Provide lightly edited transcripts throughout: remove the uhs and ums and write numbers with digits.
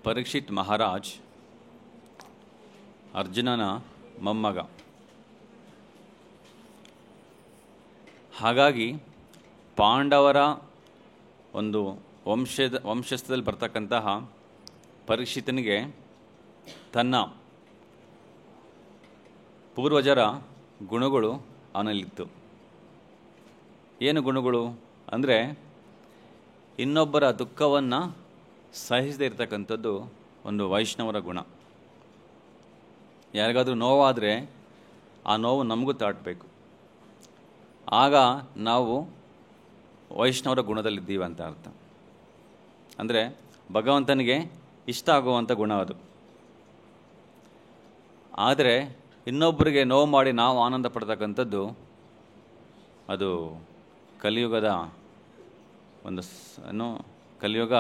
ಪರೀಕ್ಷಿತ್ ಮಹಾರಾಜ್ ಅರ್ಜುನನ ಮೊಮ್ಮಗ. ಹಾಗಾಗಿ ಪಾಂಡವರ ಒಂದು ವಂಶಸ್ಥದಲ್ಲಿ ಬರ್ತಕ್ಕಂತಹ ಪರೀಕ್ಷಿತನಿಗೆ ತನ್ನ ಪೂರ್ವಜರ ಗುಣಗಳು ಅವನಲ್ಲಿತ್ತು. ಏನು ಗುಣಗಳು ಅಂದರೆ, ಇನ್ನೊಬ್ಬರ ದುಃಖವನ್ನು ಸಹಿಸದೇ ಇರತಕ್ಕಂಥದ್ದು ಒಂದು ವೈಷ್ಣವರ ಗುಣ. ಯಾರಿಗಾದರೂ ನೋವಾದರೆ ಆ ನೋವು ನಮಗೂ ತಾಟಬೇಕು, ಆಗ ನಾವು ವೈಷ್ಣವರ ಗುಣದಲ್ಲಿದ್ದೀವಿ ಅಂತ ಅರ್ಥ. ಅಂದರೆ ಭಗವಂತನಿಗೆ ಇಷ್ಟ ಆಗುವಂಥ ಗುಣ ಅದು. ಆದರೆ ಇನ್ನೊಬ್ಬರಿಗೆ ನೋವು ಮಾಡಿ ನಾವು ಆನಂದ ಪಡ್ತಕ್ಕಂಥದ್ದು ಅದು ಕಲಿಯುಗದ ಒಂದು ಕಲಿಯುಗ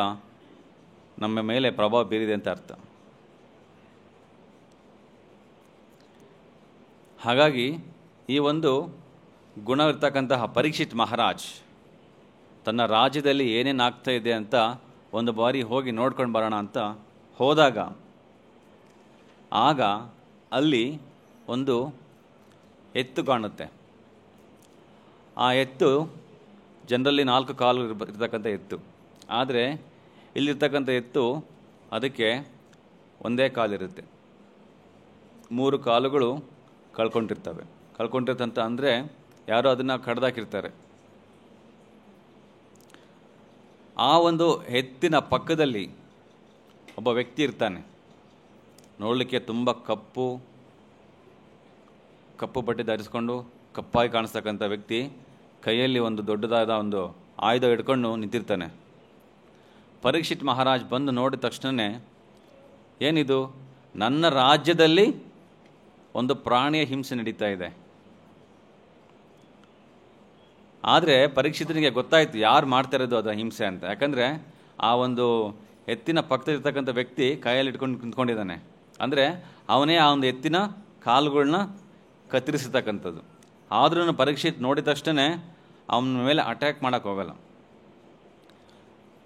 ನಮ್ಮ ಮೇಲೆ ಪ್ರಭಾವ ಬೀರಿದೆ ಅಂತ ಅರ್ಥ. ಹಾಗಾಗಿ ಈ ಒಂದು ಗುಣವಿರ್ತಕ್ಕಂತಹ ಪರೀಕ್ಷಿತ್ ಮಹಾರಾಜ್ ತನ್ನ ರಾಜ್ಯದಲ್ಲಿ ಏನೇನು ಆಗ್ತಾ ಇದೆ ಅಂತ ಒಂದು ಬಾರಿ ಹೋಗಿ ನೋಡ್ಕೊಂಡು ಬರೋಣ ಅಂತ ಹೋದಾಗ, ಆಗ ಅಲ್ಲಿ ಒಂದು ಎತ್ತು ಕಾಣುತ್ತೆ. ಆ ಎತ್ತು ಜನರಲ್ಲಿ 4 ಕಾಲು ಇರ್ತಕ್ಕಂಥ ಎತ್ತು. ಆದರೆ ಇಲ್ಲಿರ್ತಕ್ಕಂಥ ಎತ್ತು ಅದಕ್ಕೆ ಒಂದೇ ಕಾಲಿರುತ್ತೆ, 3 ಕಾಲುಗಳು ಕಳ್ಕೊಂಡಿರ್ತಂತ ಅಂದರೆ ಯಾರೋ ಅದನ್ನು ಕಡ್ದಾಕಿರ್ತಾರೆ. ಆ ಒಂದು ಎತ್ತಿನ ಪಕ್ಕದಲ್ಲಿ ಒಬ್ಬ ವ್ಯಕ್ತಿ ಇರ್ತಾನೆ. ನೋಡಲಿಕ್ಕೆ ತುಂಬ ಕಪ್ಪು ಬಟ್ಟೆ ಧರಿಸ್ಕೊಂಡು ಕಪ್ಪಾಗಿ ಕಾಣಿಸ್ತಕ್ಕಂಥ ವ್ಯಕ್ತಿ ಕೈಯಲ್ಲಿ ಒಂದು ದೊಡ್ಡದಾದ ಒಂದು ಆಯುಧ ಹಿಡ್ಕೊಂಡು ನಿಂತಿರ್ತಾನೆ. ಪರೀಕ್ಷಿತ್ ಮಹಾರಾಜ್ ಬಂದು ನೋಡಿದ ತಕ್ಷಣವೇ, ಏನಿದು, ನನ್ನ ರಾಜ್ಯದಲ್ಲಿ ಒಂದು ಪ್ರಾಣಿಯ ಹಿಂಸೆ ನಡೀತಾ ಇದೆ. ಆದರೆ ಪರೀಕ್ಷಿತನಿಗೆ ಗೊತ್ತಾಯಿತು ಯಾರು ಮಾಡ್ತಾ ಇರೋದು ಅದು ಹಿಂಸೆ ಅಂತ. ಯಾಕಂದರೆ ಆ ಒಂದು ಎತ್ತಿನ ಪಕ್ಕದಲ್ಲಿರ್ತಕ್ಕಂಥ ವ್ಯಕ್ತಿ ಕೈಯಲ್ಲಿ ಇಟ್ಕೊಂಡು ನಿಂತ್ಕೊಂಡಿದ್ದಾನೆ. ಅಂದರೆ ಅವನೇ ಆ ಒಂದು ಎತ್ತಿನ ಕಾಲುಗಳನ್ನ ಕತ್ತರಿಸತಕ್ಕಂಥದ್ದು. ಆದ್ರೂ ಪರೀಕ್ಷಿತ್ ನೋಡಿದ ತಕ್ಷಣ ಅವನ ಮೇಲೆ ಅಟ್ಯಾಕ್ ಮಾಡೋಕ್ಕೆ ಹೋಗಲ್ಲ.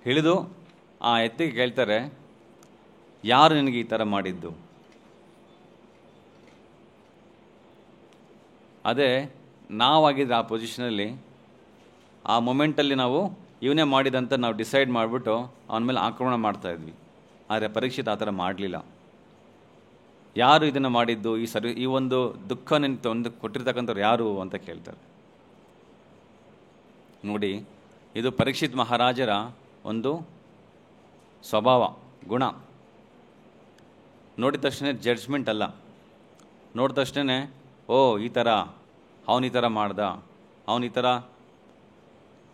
ಹಿಡಿದು ಆ ಎತ್ತಿಗೆ ಕೇಳ್ತಾರೆ, ಯಾರು ನಿನಗೆ ಈ ಥರ ಮಾಡಿದ್ದು? ಅದೇ ನಾವಾಗಿದ್ದರೆ ಆ ಪೊಸಿಷನಲ್ಲಿ, ಆ ಮೊಮೆಂಟಲ್ಲಿ ನಾವು ಇವನೇ ಮಾಡಿದಂತ ನಾವು ಡಿಸೈಡ್ ಮಾಡಿಬಿಟ್ಟು ಅವನ ಮೇಲೆ ಆಕ್ರಮಣ ಮಾಡ್ತಾಯಿದ್ವಿ. ಆದರೆ ಪರೀಕ್ಷಿತ್ ಆ ಥರ ಮಾಡಲಿಲ್ಲ. ಯಾರು ಇದನ್ನು ಮಾಡಿದ್ದು, ಈ ಒಂದು ದುಃಖ ನಿಂತು ಕೊಟ್ಟಿರ್ತಕ್ಕಂಥವ್ರು ಯಾರು ಅಂತ ಕೇಳ್ತಾರೆ. ನೋಡಿ, ಇದು ಪರೀಕ್ಷಿತ್ ಮಹಾರಾಜರ ಒಂದು ಸ್ವಭಾವ, ಗುಣ. ನೋಡಿದ ತಕ್ಷಣ ಜಡ್ಜ್ಮೆಂಟ್ ಅಲ್ಲ. ನೋಡಿದ ತಕ್ಷಣ ಓ ಈ ಥರ ಅವನು ಈ ಥರ ಮಾಡ್ದ, ಅವನು ಈ ಥರ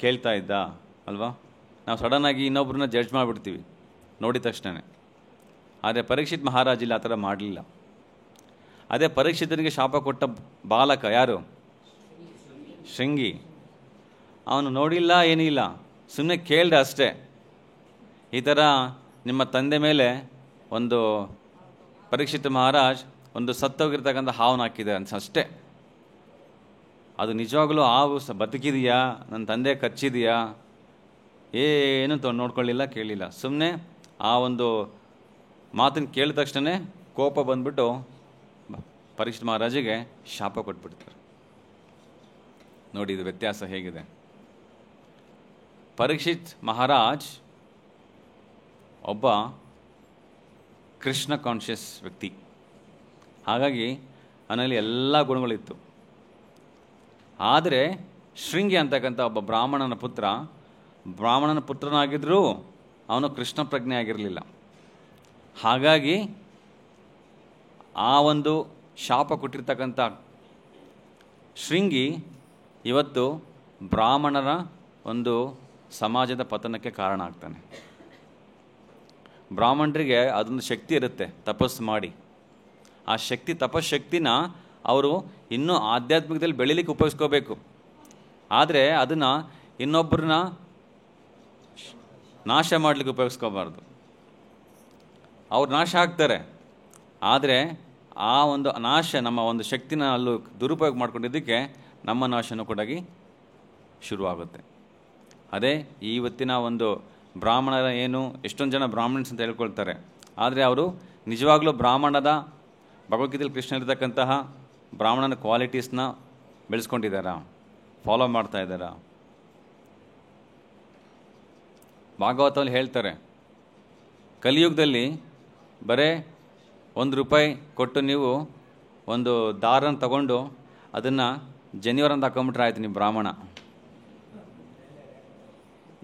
ಕೇಳ್ತಾ ಇದ್ದ ಅಲ್ವಾ. ನಾವು ಸಡನ್ನಾಗಿ ಇನ್ನೊಬ್ಬರನ್ನ ಜಡ್ಜ್ ಮಾಡಿಬಿಡ್ತೀವಿ ನೋಡಿದ ತಕ್ಷಣ. ಆದರೆ ಪರೀಕ್ಷಿತ್ ಮಹಾರಾಜ್ ಇಲ್ಲಿ ಆ ಥರ ಮಾಡಲಿಲ್ಲ. ಅದೇ ಪರೀಕ್ಷಿತನಿಗೆ ಶಾಪ ಕೊಟ್ಟ ಬಾಲಕ ಯಾರು? ಶೃಂಗಿ. ಅವನು ನೋಡಿಲ್ಲ, ಏನಿಲ್ಲ, ಸುಮ್ಮನೆ ಕೇಳ್ದೆ ಅಷ್ಟೇ. ಈ ಥರ ನಿಮ್ಮ ತಂದೆ ಮೇಲೆ ಒಂದು ಪರೀಕ್ಷಿತ್ ಮಹಾರಾಜ್ ಒಂದು ಸತ್ತೋಗಿರ್ತಕ್ಕಂಥ ಹಾವನ್ನು ಹಾಕಿದೆ ಅಷ್ಟೇ. ಅದು ನಿಜವಾಗ್ಲೂ ಹಾವು ಬದುಕಿದೆಯಾ, ನನ್ನ ತಂದೆ ಕಚ್ಚಿದೆಯಾ, ಏನು ನೋಡ್ಕೊಳ್ಳಿಲ್ಲ, ಕೇಳಿಲ್ಲ. ಸುಮ್ಮನೆ ಆ ಒಂದು ಮಾತನ್ನು ಕೇಳಿದ ತಕ್ಷಣ ಕೋಪ ಬಂದ್ಬಿಟ್ಟು ಪರೀಕ್ಷಿತ್ ಮಹಾರಾಜಿಗೆ ಶಾಪ ಕೊಟ್ಬಿಡ್ತಾರೆ. ನೋಡಿ ಇದು ವ್ಯತ್ಯಾಸ ಹೇಗಿದೆ. ಪರೀಕ್ಷಿತ್ ಮಹಾರಾಜ್ ಒಬ್ಬ ಕೃಷ್ಣ ಕಾನ್ಷಿಯಸ್ ವ್ಯಕ್ತಿ. ಹಾಗಾಗಿ ಅವನಲ್ಲಿ ಎಲ್ಲ ಗುಣಗಳಿತ್ತು. ಆದರೆ ಶೃಂಗಿ ಅಂತಕ್ಕಂಥ ಒಬ್ಬ ಬ್ರಾಹ್ಮಣನ ಪುತ್ರನಾಗಿದ್ದರೂ ಅವನು ಕೃಷ್ಣ ಪ್ರಜ್ಞೆ ಆಗಿರಲಿಲ್ಲ. ಹಾಗಾಗಿ ಆ ಒಂದು ಶಾಪ ಕೊಟ್ಟಿರ್ತಕ್ಕಂಥ ಶೃಂಗಿ ಇವತ್ತು ಬ್ರಾಹ್ಮಣರ ಒಂದು ಸಮಾಜದ ಪತನಕ್ಕೆ ಕಾರಣ ಆಗ್ತಾನೆ. ಬ್ರಾಹ್ಮಣರಿಗೆ ಅದೊಂದು ಶಕ್ತಿ ಇರುತ್ತೆ ತಪಸ್ಸು ಮಾಡಿ. ಆ ತಪಶಕ್ತಿನ ಅವರು ಇನ್ನೂ ಆಧ್ಯಾತ್ಮಿಕದಲ್ಲಿ ಬೆಳೀಲಿಕ್ಕೆ ಉಪಯೋಗಿಸ್ಕೋಬೇಕು. ಆದರೆ ಅದನ್ನು ಇನ್ನೊಬ್ಬರನ್ನ ನಾಶ ಮಾಡಲಿಕ್ಕೆ ಉಪಯೋಗಿಸ್ಕೋಬಾರ್ದು. ಅವ್ರು ನಾಶ ಆಗ್ತಾರೆ, ಆದರೆ ಆ ಒಂದು ನಾಶ ನಮ್ಮ ಒಂದು ಶಕ್ತಿನ ಅಲ್ಲೂ ದುರುಪಯೋಗ ಮಾಡ್ಕೊಂಡಿದ್ದಕ್ಕೆ ನಮ್ಮ ನಾಶನೂ ಕೂಡ ಶುರುವಾಗುತ್ತೆ. ಅದೇ ಇವತ್ತಿನ ಒಂದು ಬ್ರಾಹ್ಮಣರ ಏನು, ಎಷ್ಟೊಂದು ಜನ ಬ್ರಾಹ್ಮಣ್ಸ್ ಅಂತ ಹೇಳ್ಕೊಳ್ತಾರೆ, ಆದರೆ ಅವರು ನಿಜವಾಗ್ಲೂ ಬ್ರಾಹ್ಮಣದ ಭಗವದ್ಗೀತೆಯಲ್ಲಿ ಕೃಷ್ಣ ಇರತಕ್ಕಂತಹ ಬ್ರಾಹ್ಮಣನ ಕ್ವಾಲಿಟೀಸ್ನ ಬೆಳೆಸ್ಕೊಂಡಿದ್ದಾರಾ, ಫಾಲೋ ಮಾಡ್ತಾ ಇದ್ದಾರಾ? ಭಾಗವತಲ್ಲಿ ಹೇಳ್ತಾರೆ, ಕಲಿಯುಗದಲ್ಲಿ ಬರೇ ₹1 ಕೊಟ್ಟು ನೀವು ಒಂದು ದಾರನ ತಗೊಂಡು ಅದನ್ನು ಜನಿವರಂತ ಹಾಕೊಂಬಿಟ್ರೆ ಆಯ್ತು ನೀವು ಬ್ರಾಹ್ಮಣ.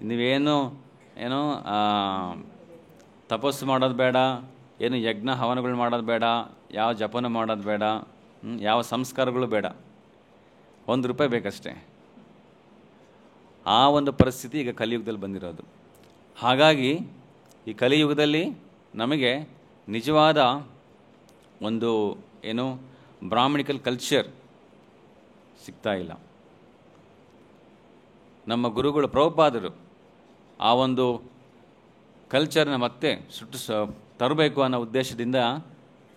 ನೀವೇನು ತಪಸ್ಸು ಮಾಡೋದು ಬೇಡ, ಏನು ಯಜ್ಞ ಹವನಗಳು ಮಾಡೋದು ಬೇಡ, ಯಾವ ಜಪನ ಮಾಡೋದು ಬೇಡ, ಯಾವ ಸಂಸ್ಕಾರಗಳು ಬೇಡ, ₹1 ಬೇಕಷ್ಟೇ. ಆ ಒಂದು ಪರಿಸ್ಥಿತಿ ಈಗ ಕಲಿಯುಗದಲ್ಲಿ ಬಂದಿರೋದು. ಹಾಗಾಗಿ ಈ ಕಲಿಯುಗದಲ್ಲಿ ನಮಗೆ ನಿಜವಾದ ಒಂದು ಬ್ರಾಹ್ಮಣಿಕಲ್ ಕಲ್ಚರ್ ಸಿಗ್ತಾ ಇಲ್ಲ. ನಮ್ಮ ಗುರುಗಳು ಪ್ರಭುಪಾದರು ಆ ಒಂದು ಕಲ್ಚರ್ನ ಮತ್ತೆ ತರಬೇಕು ಅನ್ನೋ ಉದ್ದೇಶದಿಂದ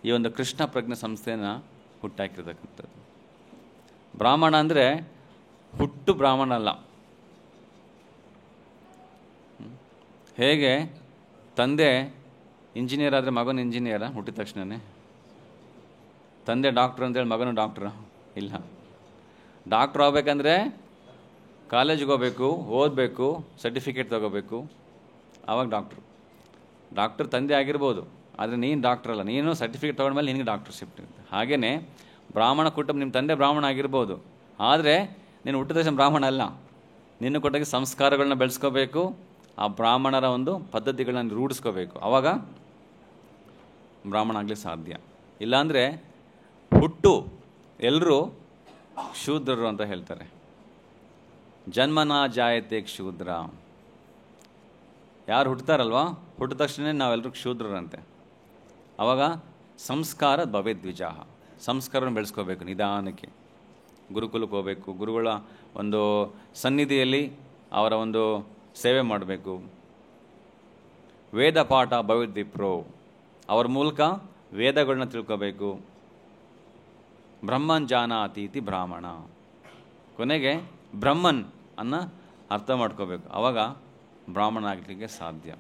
ಈ ಒಂದು ಕೃಷ್ಣ ಪ್ರಜ್ಞೆ ಸಂಸ್ಥೆಯನ್ನು ಹುಟ್ಟಾಕಿರ್ತಕ್ಕಂಥದ್ದು. ಬ್ರಾಹ್ಮಣ ಅಂದರೆ ಹುಟ್ಟು ಬ್ರಾಹ್ಮಣ ಅಲ್ಲ. ಹೇಗೆ ತಂದೆ ಇಂಜಿನಿಯರ್ ಆದರೆ ಮಗನ ಇಂಜಿನಿಯರ ಹುಟ್ಟಿದ ತಕ್ಷಣವೇ? ತಂದೆ ಡಾಕ್ಟ್ರು ಅಂತೇಳಿ ಮಗನು ಡಾಕ್ಟ್ರ? ಇಲ್ಲ. ಡಾಕ್ಟ್ರ್ ಆಗಬೇಕಂದ್ರೆ ಕಾಲೇಜಿಗೆ ಹೋಗ್ಬೇಕು, ಓದಬೇಕು, ಸರ್ಟಿಫಿಕೇಟ್ ತೊಗೋಬೇಕು, ಆವಾಗ ಡಾಕ್ಟ್ರ್ ತಂದೆ ಆಗಿರ್ಬೋದು, ಆದರೆ ನೀನು ಡಾಕ್ಟ್ರ್ ಅಲ್ಲ. ನೀನು ಸರ್ಟಿಫಿಕೇಟ್ ತೊಗೊಂಡ್ಮೇಲೆ ನಿನಗೆ ಡಾಕ್ಟರ್ಶಿಪ್ ಇರುತ್ತೆ. ಹಾಗೆಯೇ ಬ್ರಾಹ್ಮಣ ಕುಟುಂಬ, ನಿಮ್ಮ ತಂದೆ ಬ್ರಾಹ್ಮಣ ಆಗಿರ್ಬೋದು, ಆದರೆ ನೀನು ಹುಟ್ಟಿದ ತಕ್ಷಣ ಬ್ರಾಹ್ಮಣ ಅಲ್ಲ. ನಿನ್ನ ಕೊಟ್ಟಾಗ ಸಂಸ್ಕಾರಗಳನ್ನ ಬೆಳೆಸ್ಕೋಬೇಕು, ಆ ಬ್ರಾಹ್ಮಣರ ಒಂದು ಪದ್ಧತಿಗಳನ್ನ ರೂಢಿಸ್ಕೋಬೇಕು, ಆವಾಗ ಬ್ರಾಹ್ಮಣ ಆಗಲಿಕ್ಕೆ ಸಾಧ್ಯ. ಇಲ್ಲಾಂದರೆ ಹುಟ್ಟು ಎಲ್ಲರೂ ಶೂದ್ರರು ಅಂತ ಹೇಳ್ತಾರೆ. ಜನ್ಮನಾ ಜಾಯತೆ ಕ್ಷೂದ್ರ. ಯಾರು ಹುಟ್ಟುತ್ತಾರಲ್ವ, ಹುಟ್ಟಿದ ತಕ್ಷಣ ನಾವೆಲ್ಲರೂ ಕ್ಷೂದ್ರರಂತೆ. ಆವಾಗ ಸಂಸ್ಕಾರ ಭವೇದ್ವಿಜಾಹ. ಸಂಸ್ಕಾರವನ್ನು ಬೆಳೆಸ್ಕೋಬೇಕು ನಿಧಾನಕ್ಕೆ. ಗುರುಕುಲಕ್ಕೆ ಹೋಗಬೇಕು, ಗುರುಗಳ ಒಂದು ಸನ್ನಿಧಿಯಲ್ಲಿ ಅವರ ಒಂದು ಸೇವೆ ಮಾಡಬೇಕು. ವೇದ ಪಾಠ ಭವೇದ್ವಿಪ್ರೋ. ಅವ್ರ ಮೂಲಕ ವೇದಗಳನ್ನ ತಿಳ್ಕೋಬೇಕು. ಬ್ರಹ್ಮನ್ ಜಾನಾತಿ ಇತಿ ಬ್ರಾಹ್ಮಣ. ಕೊನೆಗೆ ಬ್ರಹ್ಮನ್ ಅನ್ನ ಅರ್ಥ ಮಾಡ್ಕೋಬೇಕು, ಆವಾಗ ಬ್ರಾಹ್ಮಣ ಆಗಲಿಕ್ಕೆ ಸಾಧ್ಯ.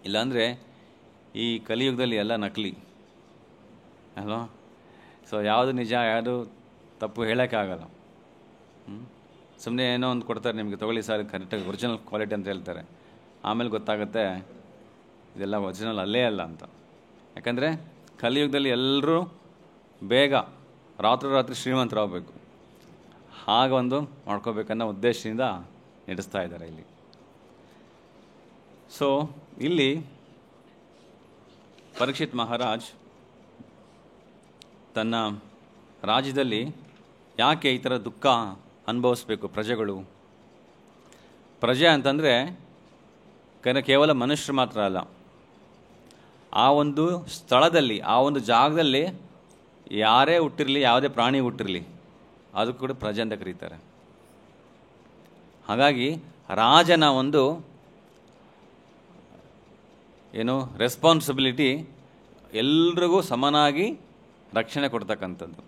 ಇಲ್ಲಾಂದರೆ ಈ ಕಲಿಯುಗದಲ್ಲಿ ಎಲ್ಲ ನಕಲಿ ಅಲ್ವಾ? ಸೊ ಯಾವುದು ನಿಜ ಯಾವುದು ತಪ್ಪು ಹೇಳೋಕ್ಕಾಗಲ್ಲ. ಸುಮ್ಮನೆ ಏನೋ ಒಂದು ಕೊಡ್ತಾರೆ ನಿಮಗೆ, ತೊಗೊಳ್ಳಿ ಸರ್ ಕರೆಕ್ಟಾಗಿ ಒರಿಜಿನಲ್ ಕ್ವಾಲಿಟಿ ಅಂತ ಹೇಳ್ತಾರೆ. ಆಮೇಲೆ ಗೊತ್ತಾಗುತ್ತೆ ಇದೆಲ್ಲ ಒರಿಜಿನಲ್ ಅಲ್ಲೇ ಅಲ್ಲ ಅಂತ. ಯಾಕಂದರೆ ಕಲಿಯುಗದಲ್ಲಿ ಎಲ್ಲರೂ ಬೇಗ ರಾತ್ರಿ ಶ್ರೀಮಂತರಾಗಬೇಕು, ಹಾಗೊಂದು ಮಾಡ್ಕೋಬೇಕನ್ನೋ ಉದ್ದೇಶದಿಂದ ನಡೆಸ್ತಾ ಇದ್ದಾರೆ ಇಲ್ಲಿ. ಸೊ ಇಲ್ಲಿ ಪರೀಕ್ಷಿತ್ ಮಹಾರಾಜ್ ತನ್ನ ರಾಜ್ಯದಲ್ಲಿ ಯಾಕೆ ಈ ಥರ ದುಃಖ ಅನುಭವಿಸ್ಬೇಕು ಪ್ರಜೆಗಳು? ಪ್ರಜೆ ಅಂತಂದರೆ ಕೇವಲ ಮನುಷ್ಯರು ಮಾತ್ರ ಅಲ್ಲ, ಆ ಒಂದು ಸ್ಥಳದಲ್ಲಿ, ಆ ಒಂದು ಜಾಗದಲ್ಲಿ ಯಾರೇ ಹುಟ್ಟಿರಲಿ, ಯಾವುದೇ ಪ್ರಾಣಿ ಹುಟ್ಟಿರಲಿ, ಅದು ಕೂಡ ಪ್ರಜೆ ಅಂತ ಕರೀತಾರೆ. ಹಾಗಾಗಿ ರಾಜನ ಒಂದು ರೆಸ್ಪಾನ್ಸಿಬಿಲಿಟಿ ಎಲ್ರಿಗೂ ಸಮನಾಗಿ ರಕ್ಷಣೆ ಕೊಡ್ತಕ್ಕಂಥದ್ದು.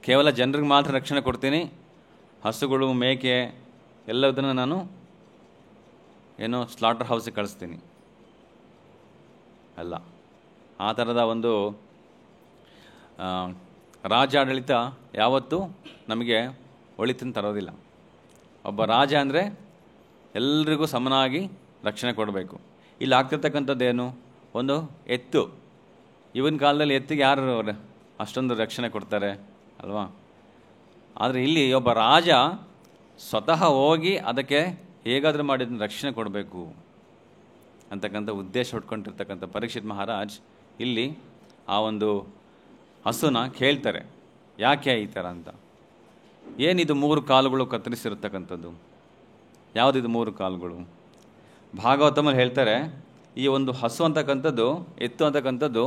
ಕೇವಲ ಜನರಿಗೆ ಮಾತ್ರ ರಕ್ಷಣೆ ಕೊಡ್ತೀನಿ, ಹಸುಗಳು ಮೇಕೆ ಎಲ್ಲದನ್ನು ನಾನು ಸ್ಲಾಟರ್ ಹೌಸಿಗೆ ಕಳಿಸ್ತೀನಿ ಅಲ್ಲ. ಆ ಥರದ ಒಂದು ರಾಜ್ಯಾಡಳಿತ ಯಾವತ್ತೂ ನಮಗೆ ಒಳಿತನ್ನು ತರೋದಿಲ್ಲ. ಒಬ್ಬ ರಾಜ ಅಂದರೆ ಎಲ್ರಿಗೂ ಸಮನಾಗಿ ರಕ್ಷಣೆ ಕೊಡಬೇಕು. ಇಲ್ಲಿ ಆಗ್ತಿರ್ತಕ್ಕಂಥದ್ದೇನು, ಒಂದು ಎತ್ತು. ಇವನ ಕಾಲದಲ್ಲಿ ಎತ್ತಿಗೆ ಯಾರು ಅಷ್ಟೊಂದು ರಕ್ಷಣೆ ಕೊಡ್ತಾರೆ ಅಲ್ವಾ? ಆದರೆ ಇಲ್ಲಿ ಒಬ್ಬ ರಾಜ ಸ್ವತಃ ಹೋಗಿ ಅದಕ್ಕೆ ಹೇಗಾದರೂ ಮಾಡಿ ರಕ್ಷಣೆ ಕೊಡಬೇಕು ಅಂತಕ್ಕಂಥ ಉದ್ದೇಶ ಹೊಟ್ಕೊಂಡಿರ್ತಕ್ಕಂಥ ಪರೀಕ್ಷಿತ್ ಮಹಾರಾಜ್ ಇಲ್ಲಿ ಆ ಒಂದು ಹಸುನ ಕೇಳ್ತಾರೆ, ಯಾಕೆ ಈ ಥರ ಅಂತ. ಏನಿದು 3 ಕಾಲುಗಳು ಕತ್ತರಿಸಿರ್ತಕ್ಕಂಥದ್ದು? ಯಾವುದಿದು 3 ಕಾಲುಗಳು? ಭಾಗವತಮಲ್ಲಿ ಹೇಳ್ತಾರೆ, ಈ ಒಂದು ಹಸು ಅಂತಕ್ಕಂಥದ್ದು, ಎತ್ತು ಅಂತಕ್ಕಂಥದ್ದು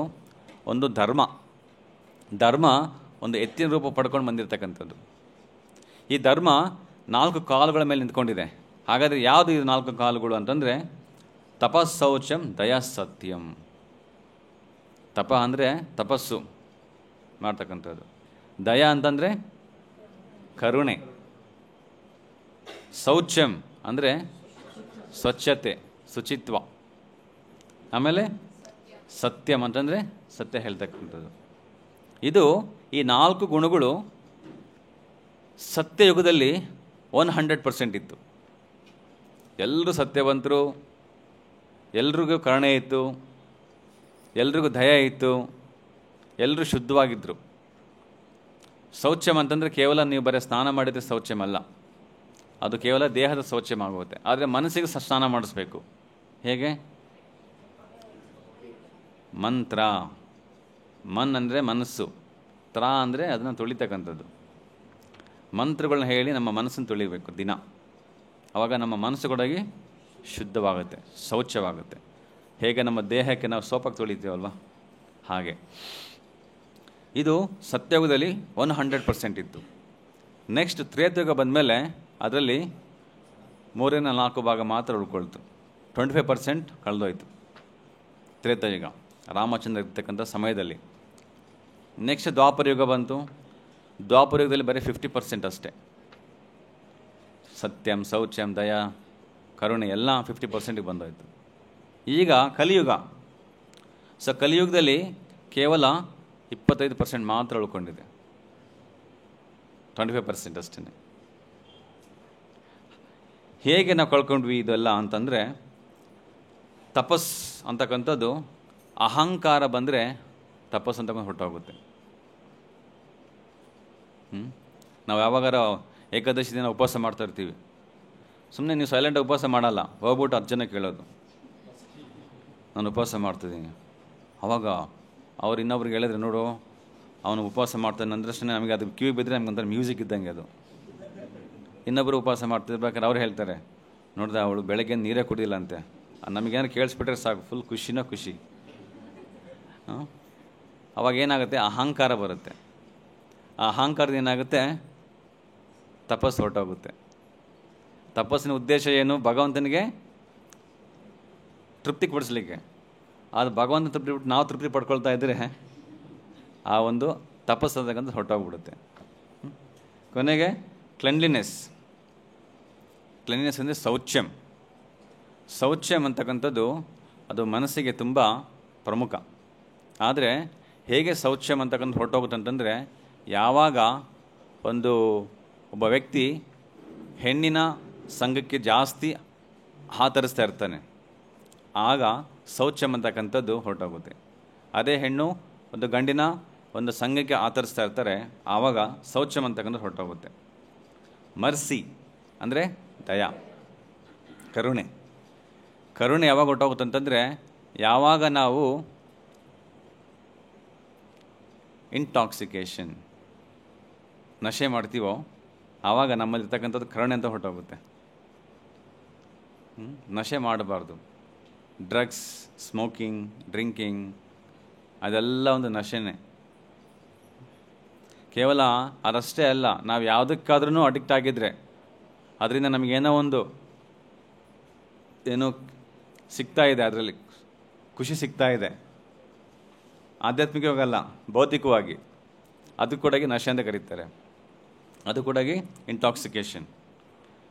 ಒಂದು ಧರ್ಮ ಒಂದು ಎತ್ತಿನ ರೂಪ ಪಡ್ಕೊಂಡು ಬಂದಿರತಕ್ಕಂಥದ್ದು. ಈ ಧರ್ಮ 4 ಕಾಲುಗಳ ಮೇಲೆ ನಿಂತ್ಕೊಂಡಿದೆ. ಹಾಗಾದರೆ ಯಾವುದು ಇದು 4 ಕಾಲುಗಳು ಅಂತಂದರೆ, ತಪಸ್ಸೌಚಂ ದಯಾ ಸತ್ಯಂ. ತಪ ಅಂದರೆ ತಪಸ್ಸು ಮಾಡ್ತಕ್ಕಂಥದ್ದು, ದಯಾ ಅಂತಂದರೆ ಕರುಣೆ, ಶೌಚಂ ಅಂದರೆ ಸ್ವಚ್ಛತೆ, ಶುಚಿತ್ವ. ಆಮೇಲೆ ಸತ್ಯಂ ಅಂತಂದರೆ ಸತ್ಯ ಹೇಳ್ತಕ್ಕಂಥದ್ದು. ಇದು ಈ 4 ಗುಣಗಳು ಸತ್ಯಯುಗದಲ್ಲಿ 100% ಇತ್ತು. ಎಲ್ಲರೂ ಸತ್ಯವಂತರು, ಎಲ್ರಿಗೂ ಕರುಣೆ ಇತ್ತು, ಎಲ್ರಿಗೂ ದಯ ಇತ್ತು, ಎಲ್ಲರೂ ಶುದ್ಧವಾಗಿದ್ದರು. ಶೌಚ್ಯಂ ಅಂತಂದರೆ ಕೇವಲ ನೀವು ಬರೀ ಸ್ನಾನ ಮಾಡಿದರೆ ಶೌಚ್ಯಮಲ್ಲ, ಅದು ಕೇವಲ ದೇಹದ ಶೌಚ್ಯಂ ಆಗುತ್ತೆ. ಆದರೆ ಮನಸ್ಸಿಗೆ ಸ್ನಾನ ಮಾಡಿಸ್ಬೇಕು. ಹೇಗೆ? ಮಂತ್ರ. ಮನ್ ಅಂದರೆ ಮನಸ್ಸು, ತ್ರ ಅಂದರೆ ಅದನ್ನು ತೊಳಿತಕ್ಕಂಥದ್ದು. ಮಂತ್ರಗಳನ್ನ ಹೇಳಿ ನಮ್ಮ ಮನಸ್ಸನ್ನು ತೊಳಿಬೇಕು ದಿನ. ಆವಾಗ ನಮ್ಮ ಮನಸ್ಸು ಕೂಡ ಶುದ್ಧವಾಗುತ್ತೆ, ಶೌಚ್ಯವಾಗುತ್ತೆ. ಹೇಗೆ ನಮ್ಮ ದೇಹಕ್ಕೆ ನಾವು ಸೋಪಾಗಿ ತೊಳಿತೀವಲ್ವ, ಹಾಗೆ. ಇದು ಸತ್ಯಯುಗದಲ್ಲಿ 100% ಇತ್ತು. ನೆಕ್ಸ್ಟ್ ತ್ರೇತಯುಗ ಬಂದಮೇಲೆ ಅದರಲ್ಲಿ 3/4 ಭಾಗ ಮಾತ್ರ ಉಳ್ಕೊಳ್ತು. 25% ಕಳೆದೋಯ್ತು ತ್ರೇತಯುಗ, ರಾಮಚಂದ್ರ ಇರ್ತಕ್ಕಂಥ ಸಮಯದಲ್ಲಿ. ನೆಕ್ಸ್ಟ್ ದ್ವಾಪರಯುಗ ಬಂತು. ದ್ವಾಪರಯುಗದಲ್ಲಿ ಬರೀ 50% ಅಷ್ಟೇ. ಸತ್ಯಂ, ಶೌಚ್ಯಂ, ದಯಾ, ಕರುಣೆ ಎಲ್ಲ 50%ಗೆ ಬಂದೋಯ್ತು. ಈಗ ಕಲಿಯುಗ. ಸೊ ಕಲಿಯುಗದಲ್ಲಿ ಕೇವಲ 25% ಮಾತ್ರ ಉಳ್ಕೊಂಡಿದೆ, 25% ಅಷ್ಟೇ. ಹೇಗೆ ನಾವು ಕಳ್ಕೊಂಡ್ವಿ ಇದೆಲ್ಲ ಅಂತಂದರೆ, ತಪಸ್ ಅಂತಕ್ಕಂಥದ್ದು ಅಹಂಕಾರ ಬಂದರೆ ತಪಸ್ಸು ಅಂತಕ್ಕಂಥ ಹೊರಟೋಗುತ್ತೆ. ನಾವು ಯಾವಾಗಾರ ಏಕಾದಶಿ ದಿನ ಉಪವಾಸ ಮಾಡ್ತಾ ಇರ್ತೀವಿ. ಸುಮ್ಮನೆ ನೀವು ಸೈಲೆಂಟಾಗಿ ಉಪವಾಸ ಮಾಡಲ್ಲ, ಹೋಗ್ಬಿಟ್ಟು 10 ಜನ ಕೇಳೋದು ನಾನು ಉಪವಾಸ ಮಾಡ್ತಿದ್ದೀನಿ. ಆವಾಗ ಅವ್ರು ಇನ್ನೊಬ್ರಿಗೆ ಹೇಳಿದ್ರೆ, ನೋಡು ಅವನು ಉಪವಾಸ ಮಾಡ್ತಾನೆ ಅಂದ್ರಷ್ಟೇ ನಮಗೆ ಅದು ಕಿವಿ ಬಿದ್ದರೆ ನಮ್ಗೆ ಒಂಥರ ಮ್ಯೂಸಿಕ್ ಇದ್ದಂಗೆ ಅದು. ಇನ್ನೊಬ್ಬರು ಉಪವಾಸ ಮಾಡ್ತಿರ್ಬೇಕಾದ್ರೆ ಅವ್ರು ಹೇಳ್ತಾರೆ, ನೋಡಿದೆ ಅವಳು ಬೆಳಗ್ಗೆ ನೀರೇ ಕುಡಿದಿಲ್ಲ ಅಂತೆ, ನಮಗೇನು ಕೇಳಿಸ್ಬಿಟ್ರೆ ಸಾಕು, ಫುಲ್ ಖುಷಿನೋ ಖುಷಿ. ಅವಾಗ ಏನಾಗುತ್ತೆ? ಅಹಂಕಾರ ಬರುತ್ತೆ. ಆ ಅಹಂಕಾರದ ಏನಾಗುತ್ತೆ? ತಪಸ್ಸು ಹೊರಟೋಗುತ್ತೆ. ತಪಸ್ಸಿನ ಉದ್ದೇಶ ಏನು? ಭಗವಂತನಿಗೆ ತೃಪ್ತಿ ಕೊಡಿಸ್ಲಿಕ್ಕೆ. ಅದು ಭಗವಂತ ತೃಪ್ತಿ ಬಿಟ್ಟು ನಾವು ತೃಪ್ತಿ ಪಡ್ಕೊಳ್ತಾ ಇದ್ದರೆ ಆ ಒಂದು ತಪಸ್ಸು ಅಂತಕ್ಕಂಥ ಹೊರಟೋಗ್ಬಿಡುತ್ತೆ. ಕೊನೆಗೆ ಕ್ಲೆನ್ಲಿನೆಸ್ ಅಂದರೆ ಶೌಚ್ಯಂ. ಶೌಚ್ಯಂ ಅಂತಕ್ಕಂಥದ್ದು ಅದು ಮನಸ್ಸಿಗೆ ತುಂಬ ಪ್ರಮುಖ. ಆದರೆ ಹೇಗೆ ಶೌಚ್ಯಂ ಅಂತಕ್ಕಂಥ ಹೊರಟೋಗುತ್ತೆ ಅಂತಂದರೆ, ಯಾವಾಗ ಒಬ್ಬ ವ್ಯಕ್ತಿ ಹೆಣ್ಣಿನ ಸಂಘಕ್ಕೆ ಜಾಸ್ತಿ ಹಾತರಿಸ್ತಾ ಇರ್ತಾನೆ, ಆಗ ಶೌಚ್ಯಂ ಅಂತಕ್ಕಂಥದ್ದು ಹೊರಟೋಗುತ್ತೆ. ಅದೇ ಹೆಣ್ಣು ಒಂದು ಗಂಡಿನ ಒಂದು ಸಂಘಕ್ಕೆ ಆತರಿಸ್ತಾ ಇರ್ತಾರೆ, ಆವಾಗ ಶೌಚ್ಯಂ ಅಂತಕ್ಕಂಥದ್ದು ಹೊರಟೋಗುತ್ತೆ. ಮರ್ಸಿ ಅಂದರೆ ದಯಾ, ಕರುಣೆ ಯಾವಾಗ ಹೊರಟೋಗುತ್ತೆ ಅಂತಂದರೆ, ಯಾವಾಗ ನಾವು ಇಂಟಾಕ್ಸಿಕೇಷನ್ ನಶೆ ಮಾಡ್ತೀವೋ ಆವಾಗ ನಮ್ಮಲ್ಲಿರ್ತಕ್ಕಂಥದ್ದು ಕರುಣೆ ಅಂತ ಹೊರಟೋಗುತ್ತೆ. ನಶೆ ಮಾಡಬಾರ್ದು. ಡ್ರಗ್ಸ್, ಸ್ಮೋಕಿಂಗ್, ಡ್ರಿಂಕಿಂಗ್ ಅದೆಲ್ಲ ಒಂದು ನಶೆನೇ. ಕೇವಲ ಅದಷ್ಟೇ ಅಲ್ಲ, ನಾವು ಯಾವುದಕ್ಕಾದ್ರೂ ಅಡಿಕ್ಟ್ ಆಗಿದ್ದರೆ ಅದರಿಂದ ನಮಗೇನೋ ಒಂದು ಏನೋ ಸಿಗ್ತಾ ಇದೆ, ಅದರಲ್ಲಿ ಖುಷಿ ಸಿಗ್ತಾ ಇದೆ. ಆಧ್ಯಾತ್ಮಿಕವಾಗಲ್ಲ, ಭೌತಿಕವಾಗಿ. ಅದು ಕೂಡ ನಶೆ ಅಂತ ಕರೀತಾರೆ. ಅದು ಕೂಡ ಇಂಟಾಕ್ಸಿಕೇಷನ್.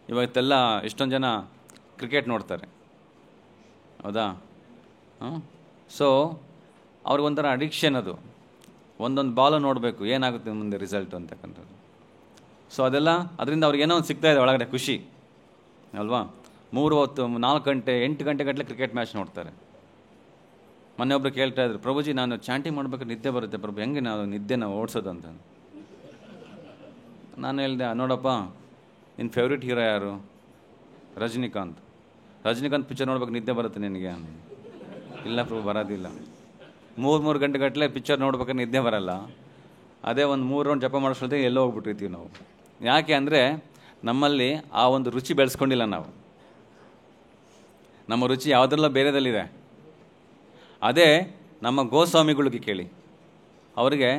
ಇವತ್ತೆಲ್ಲ ಎಷ್ಟೊಂದು ಜನ ಕ್ರಿಕೆಟ್ ನೋಡ್ತಾರೆ, ಹೌದಾ? ಸೊ ಅವ್ರಿಗೊಂಥರ ಅಡಿಕ್ಷನ್ ಅದು. ಒಂದೊಂದು ಬಾಲು ನೋಡಬೇಕು, ಏನಾಗುತ್ತೆ ಮುಂದೆ ರಿಸಲ್ಟು ಅಂತಕ್ಕಂಥದ್ದು. ಸೊ ಅದರಿಂದ ಅವ್ರಿಗೇನೋ ಒಂದು ಸಿಗ್ತಾ ಇದೆ ಒಳಗಡೆ ಖುಷಿ ಅಲ್ವಾ? 3 ಹೊತ್ತು 4 ಗಂಟೆ 8 ಗಂಟೆ ಗಟ್ಟಲೆ ಕ್ರಿಕೆಟ್ ಮ್ಯಾಚ್ ನೋಡ್ತಾರೆ. ಮೊನ್ನೆ ಒಬ್ಬರು ಕೇಳ್ತಾ ಇದ್ರು, ಪ್ರಭುಜಿ ನಾನು ಚಾಂಟಿಂಗ್ ಮಾಡ್ಬೇಕಾದ್ರೆ ನಿದ್ದೆ ಬರುತ್ತೆ ಪ್ರಭು, ಹೆಂಗೆ ನಾವು ನಿದ್ದೆನ ಓಡಿಸೋದು ಅಂತ. ನಾನು ಹೇಳಿದೆ, ನೋಡಪ್ಪ ನಿನ್ನ ಫೇವ್ರೇಟ್ ಹೀರೋ ಯಾರು? ರಜನಿಕಾಂತ್ ಪಿಕ್ಚರ್ ನೋಡ್ಬೇಕು ನಿದ್ದೆ ಬರುತ್ತೆ ನಿನಗೆ? ಇಲ್ಲ ಪ್ರಭು, ಬರೋದಿಲ್ಲ. 3 ಗಂಟೆ ಗಟ್ಟಲೆ ಪಿಕ್ಚರ್ ನೋಡ್ಬೇಕಾದ್ರೆ ನಿದ್ದೆ ಬರಲ್ಲ. ಅದೇ ಒಂದು 3 ರೌಂಡ್ ಜಪ ಮಾಡಿಸೋದೇ ಎಲ್ಲೋ ಹೋಗ್ಬಿಟ್ಟಿರ್ತೀವಿ ನಾವು. ಯಾಕೆ ಅಂದರೆ ನಮ್ಮಲ್ಲಿ ಆ ಒಂದು ರುಚಿ ಬೆಳೆಸ್ಕೊಂಡಿಲ್ಲ ನಾವು. ನಮ್ಮ ರುಚಿ ಯಾವುದ್ರಲ್ಲ ಬೇರೆದಲ್ಲಿದೆ. ಅದೇ ನಮ್ಮ ಗೋಸ್ವಾಮಿಗಳಿಗೆ ಕೇಳಿ, ಅವರಿಗೆ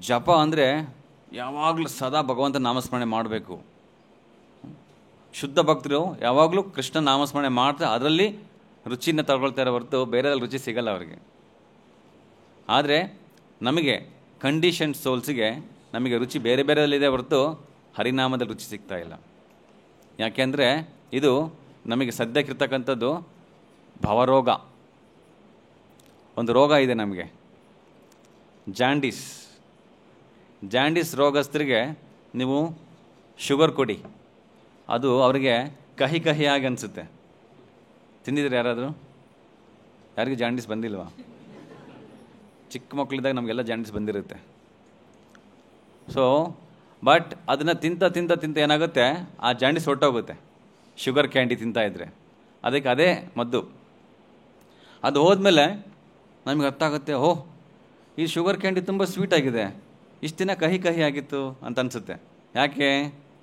ಜಪ ಅಂದರೆ ಯಾವಾಗಲೂ ಸದಾ ಭಗವಂತ ನಾಮಸ್ಮರಣೆ ಮಾಡಬೇಕು. ಶುದ್ಧ ಭಕ್ತರು ಯಾವಾಗಲೂ ಕೃಷ್ಣ ನಾಮಸ್ಮರಣೆ ಮಾಡ್ತಾ ಅದರಲ್ಲಿ ರುಚಿನ ತಗೊಳ್ತಾರೆ ಹೊರತು ಬೇರೆದಲ್ಲಿ ರುಚಿ ಸಿಗಲ್ಲ ಅವರಿಗೆ. ಆದರೆ ನಮಗೆ ಕಂಡೀಷನ್ ಸೋಲ್ಸಿಗೆ ನಮಗೆ ರುಚಿ ಬೇರೆ ಬೇರೆದಲ್ಲಿದೆ ಹೊರತು ಹರಿನಾಮದಲ್ಲಿ ರುಚಿ ಸಿಗ್ತಾ ಇಲ್ಲ. ಯಾಕೆಂದರೆ ಇದು ನಮಗೆ ಸದ್ಯಕ್ಕಿರ್ತಕ್ಕಂಥದ್ದು ಭವರೋಗ. ಒಂದು ರೋಗ ಇದೆ ನಮಗೆ, ಜಾಂಡೀಸ್ ರೋಗಸ್ಥರಿಗೆ ನೀವು ಶುಗರ್ ಕೊಡಿ, ಅದು ಅವರಿಗೆ ಕಹಿಯಾಗಿ ಅನಿಸುತ್ತೆ. ತಿಂದಿದ್ರೆ ಯಾರಾದರೂ? ಯಾರಿಗೂ ಜಾಂಡೀಸ್ ಬಂದಿಲ್ವಾ? ಚಿಕ್ಕ ಮಕ್ಕಳಿದ್ದಾಗ ನಮಗೆಲ್ಲ ಜಾಂಡೀಸ್ ಬಂದಿರುತ್ತೆ. ಸೊ ಬಟ್ ಅದನ್ನು ತಿಂತ ಏನಾಗುತ್ತೆ, ಆ ಜಾಂಡೀಸ್ ಹೊರಟೋಗುತ್ತೆ. ಶುಗರ್ ಕ್ಯಾಂಡಿ ತಿಂತಾಯಿದ್ರೆ ಅದಕ್ಕೆ ಅದೇ ಮದ್ದು. ಅದು ಹೋದ್ಮೇಲೆ ನಮಗೆ ಅರ್ಥ ಆಗುತ್ತೆ, ಓಹ್ ಈ ಶುಗರ್ ಕ್ಯಾಂಡಿ ತುಂಬ ಸ್ವೀಟ್ ಆಗಿದೆ, ಇಷ್ಟು ದಿನ ಕಹಿ ಆಗಿತ್ತು ಅಂತ ಅನಿಸುತ್ತೆ.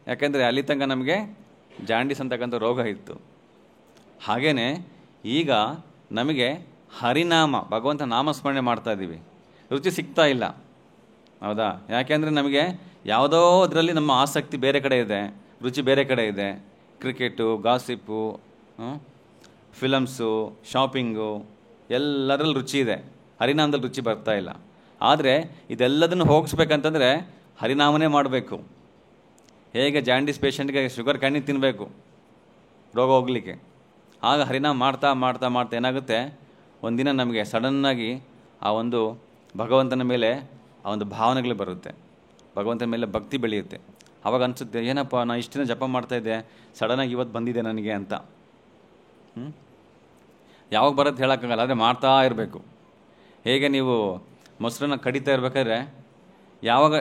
ಯಾಕೆಂದರೆ ಅಲ್ಲಿ ತನಕ ನಮಗೆ ಜಾಂಡೀಸ್ ಅಂತಕ್ಕಂಥ ರೋಗ ಇತ್ತು. ಹಾಗೆಯೇ ಈಗ ನಮಗೆ ಹರಿನಾಮ, ಭಗವಂತ ನಾಮಸ್ಮರಣೆ ಮಾಡ್ತಾ ಇದ್ದೀವಿ, ರುಚಿ ಸಿಗ್ತಾ ಇಲ್ಲ. ಹೌದಾ? ಯಾಕೆಂದರೆ ನಮಗೆ ಯಾವುದೋ ಅದರಲ್ಲಿ ನಮ್ಮ ಆಸಕ್ತಿ ಬೇರೆ ಕಡೆ ಇದೆ, ರುಚಿ ಬೇರೆ ಕಡೆ ಇದೆ. ಕ್ರಿಕೆಟು, ಗಾಸಿಪ್ಪು, ಫಿಲಮ್ಸು, ಶಾಪಿಂಗು, ಎಲ್ಲದರಲ್ಲಿ ರುಚಿ ಇದೆ, ಹರಿನಾಮದಲ್ಲಿ ರುಚಿ ಬರ್ತಾ ಇಲ್ಲ. ಆದರೆ ಇದೆಲ್ಲದನ್ನು ಹೋಗಿಸ್ಬೇಕಂತಂದರೆ ಹರಿನಾಮನೇ ಮಾಡಬೇಕು. ಹೇಗೆ ಜಾಂಡೀಸ್ ಪೇಷಂಟ್ಗೆ ಶುಗರ್ ಕ್ಯಾಂಡಿ ತಿನ್ನಬೇಕು ರೋಗ ಹೋಗಲಿಕ್ಕೆ, ಆಗ ಹರಿನಾಮ ಮಾಡ್ತಾ ಏನಾಗುತ್ತೆ, ಒಂದಿನ ನಮಗೆ ಸಡನ್ನಾಗಿ ಆ ಒಂದು ಭಗವಂತನ ಮೇಲೆ ಆ ಒಂದು ಭಾವನೆಗಳು ಬರುತ್ತೆ, ಭಗವಂತನ ಮೇಲೆ ಭಕ್ತಿ ಬೆಳೆಯುತ್ತೆ. ಆವಾಗ ಅನಿಸುತ್ತೆ, ಏನಪ್ಪ ನಾನು ಇಷ್ಟು ದಿನ ಜಪ ಮಾಡ್ತಾಯಿದ್ದೆ, ಸಡನ್ನಾಗಿ ಇವತ್ತು ಬಂದಿದೆ ನನಗೆ ಅಂತ. ಯಾವಾಗ ಬರುತ್ತೆ ಹೇಳೋಕ್ಕಾಗಲ್ಲ, ಆದರೆ ಮಾಡ್ತಾ ಇರಬೇಕು. ಹೇಗೆ ನೀವು ಮೊಸರನ್ನ ಕಡಿತಾ ಇರಬೇಕಾದ್ರೆ ಯಾವಾಗ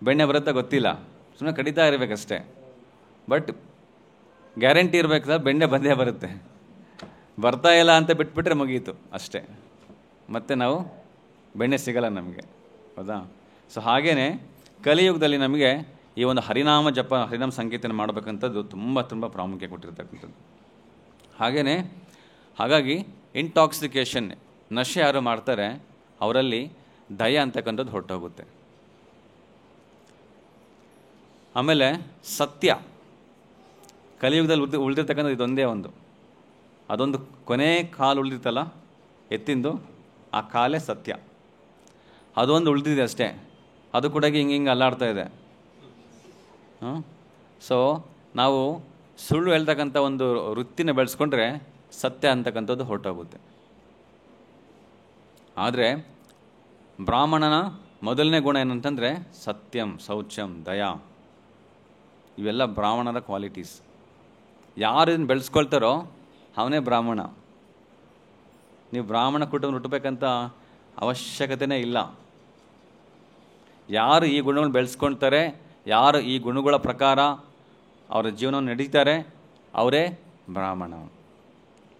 ಬೆಣ್ಣೆ ಬರುತ್ತಾ ಗೊತ್ತಿಲ್ಲ, ಸುಮ್ಮನೆ ಕಡಿತಾ ಇರಬೇಕಷ್ಟೇ. ಬಟ್ ಗ್ಯಾರಂಟಿ ಇರಬೇಕು ಸರ್, ಬೆಣ್ಣೆ ಬಂದೇ ಬರುತ್ತೆ. ಬರ್ತಾ ಇಲ್ಲ ಅಂತ ಬಿಟ್ಬಿಟ್ರೆ ಮುಗೀತು ಅಷ್ಟೇ, ಮತ್ತೆ ನಾವು ಬೆಣ್ಣೆ ಸಿಗಲ್ಲ ನಮಗೆ. ಹೌದಾ? ಸೊ ಹಾಗೆಯೇ ಕಲಿಯುಗದಲ್ಲಿ ನಮಗೆ ಈ ಒಂದು ಹರಿನಾಮ ಜಪ, ಹರಿನಾಮ ಸಂಕೀರ್ತನೆ ಮಾಡಬೇಕಂಥದ್ದು ತುಂಬ ಪ್ರಾಮುಖ್ಯ ಕೊಟ್ಟಿರ್ತಕ್ಕಂಥದ್ದು. ಹಾಗಾಗಿ ಇಂಟಾಕ್ಸಿಕೇಷನ್, ನಶೆ ಯಾರು ಮಾಡ್ತಾರೆ ಅವರಲ್ಲಿ ದಯ ಅಂತಕ್ಕಂಥದ್ದು ಹೊರಟೋಗುತ್ತೆ. ಆಮೇಲೆ ಸತ್ಯ, ಕಲಿಯುಗದಲ್ಲಿ ಉಳಿದಿರ್ತಕ್ಕಂಥದ್ದು ಇದೊಂದೇ ಅದೊಂದು ಕೊನೆ ಕಾಲು ಉಳಿದಿತ್ತಲ್ಲ ಎತ್ತಿಂದು, ಆ ಕಾಲೇ ಸತ್ಯ. ಅದೊಂದು ಉಳಿದಿದೆ ಅಷ್ಟೇ, ಅದು ಕೂಡ ಹಿಂಗೆ ಅಲ್ಲಾಡ್ತಾ ಇದೆ. ಸೊ ನಾವು ಸುಳ್ಳು ಹೇಳ್ತಕ್ಕಂಥ ಒಂದು ವೃತ್ತಿನ ಬೆಳೆಸ್ಕೊಂಡ್ರೆ ಸತ್ಯ ಅಂತಕ್ಕಂಥದ್ದು ಹೊರಟೋಗುತ್ತೆ. ಆದರೆ ಬ್ರಾಹ್ಮಣನ ಮೊದಲನೇ ಗುಣ ಏನಂತಂದರೆ ಸತ್ಯಂ, ಶೌಚಂ, ದಯಾ. ಇವೆಲ್ಲ ಬ್ರಾಹ್ಮಣರ ಕ್ವಾಲಿಟೀಸ್. ಯಾರು ಇದನ್ನು ಬೆಳೆಸ್ಕೊಳ್ತಾರೋ ಅವನೇ ಬ್ರಾಹ್ಮಣ. ನೀವು ಬ್ರಾಹ್ಮಣ ಕುಟುಂಬ ಹುಟ್ಟಬೇಕಂತ ಅವಶ್ಯಕತೆಯೇ ಇಲ್ಲ. ಯಾರು ಈ ಗುಣಗಳನ್ನು ಬೆಳೆಸ್ಕೊಳ್ತಾರೆ, ಯಾರು ಈ ಗುಣಗಳ ಪ್ರಕಾರ ಅವರ ಜೀವನವನ್ನು ನಡೀತಾರೆ, ಅವರೇ ಬ್ರಾಹ್ಮಣ.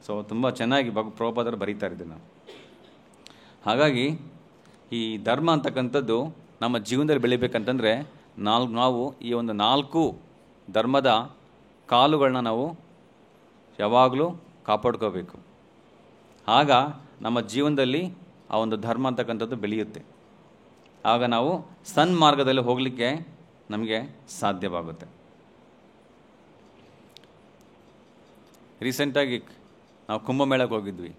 ಸೊ ತುಂಬ ಚೆನ್ನಾಗಿ ಪ್ರಭುಪಾದರು ಬರೀತಾರೆ ಇದನ್ನು. ಹಾಗಾಗಿ ಈ ಧರ್ಮ ಅಂತಕ್ಕಂಥದ್ದು ನಮ್ಮ ಜೀವನದಲ್ಲಿ ಬೆಳಿಬೇಕಂತಂದರೆ ನಾವು ಈ ಒಂದು 4 ಧರ್ಮದ ಕಾಲುಗಳನ್ನ ನಾವು ಯಾವಾಗಲೂ ಕಾಪಾಡ್ಕೋಬೇಕು. ಆಗ ನಮ್ಮ ಜೀವನದಲ್ಲಿ ಆ ಒಂದು ಧರ್ಮ ಅಂತಕ್ಕಂಥದ್ದು ಬೆಳೆಯುತ್ತೆ. ಆಗ ನಾವು ಸನ್ಮಾರ್ಗದಲ್ಲಿ ಹೋಗಲಿಕ್ಕೆ ನಮಗೆ ಸಾಧ್ಯವಾಗುತ್ತೆ. ರೀಸೆಂಟಾಗಿ ನಾವು ಕುಂಭಮೇಳಕ್ಕೆ ಹೋಗಿದ್ವಿ.